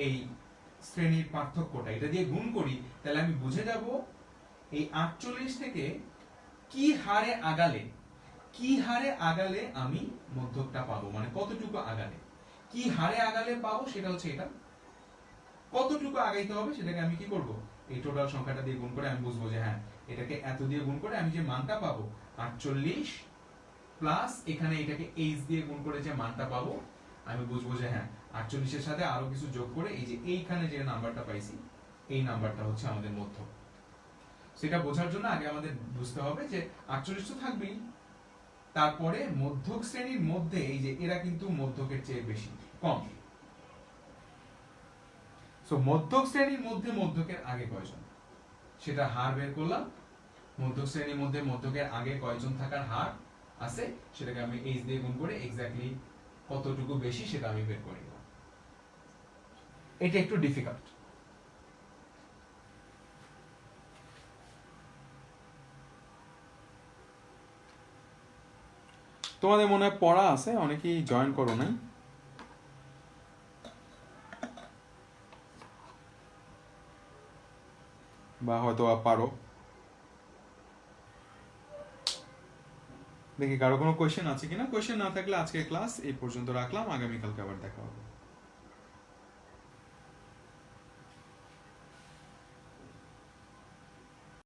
এই শ্রেণীর পার্থক্যটা, এটা দিয়ে গুণ করি, তাহলে আমি বুঝে যাব এই 48 থেকে কি হারে আগালে, কি হারে আগালে আমি মধ্যকটা পাবো, মানে কতটুকু আগালে, কি হারে আগালে পাবো সেটা হচ্ছে এটা। কতটুকু আগাইতে হবে সেটাকে আমি কি করব, এই টোটাল সংখ্যাটা দিয়ে গুণ করে আমি বুঝবো যে হ্যাঁ এটাকে এত দিয়ে গুণ করে আমি যে মানটা পাবো 48 প্লাস এখানে এটাকে h দিয়ে গুণ করে যে মানটা পাবো, আমি বুঝবো যে হ্যাঁ 48 এর সাথে আরো কিছু যোগ করে এই যে এইখানে যে নাম্বারটা পাইছি এই নাম্বারটা হচ্ছে আমাদের মধ্যক। সেটা বোঝার জন্য আগে আমাদের বুঝতে হবে যে 48 তো থাকবেই, তারপরে মধ্যক শ্রেণীর মধ্যে এই যে এরা কিন্তু মধ্যকের চেয়ে বেশি কম, সো মধ্যক শ্রেণীর মধ্যে মধ্যকের আগে কয়জন সেটা হার বের করলাম। মধ্যক শ্রেণীর মধ্যে মধ্যকের আগে কয়জন থাকার হার আছে সেটাকে আমি h দিয়ে গুণ করে এক্স্যাক্টলি কতটুকু বেশি সেটা আমি বের করে দিলাম। এটা একটু ডিফিকাল্ট। তোমাদের মনে হয় পড়া আছে, অনেকেই জয়েন করো নাই, বা হয়তো পারো। দেখি কারো কোনো কোয়েশ্চেন আছে কিনা। কোয়েশ্চেন না থাকলে আজকে ক্লাস এই পর্যন্ত রাখলাম, আগামীকালকে আবার দেখা হবে।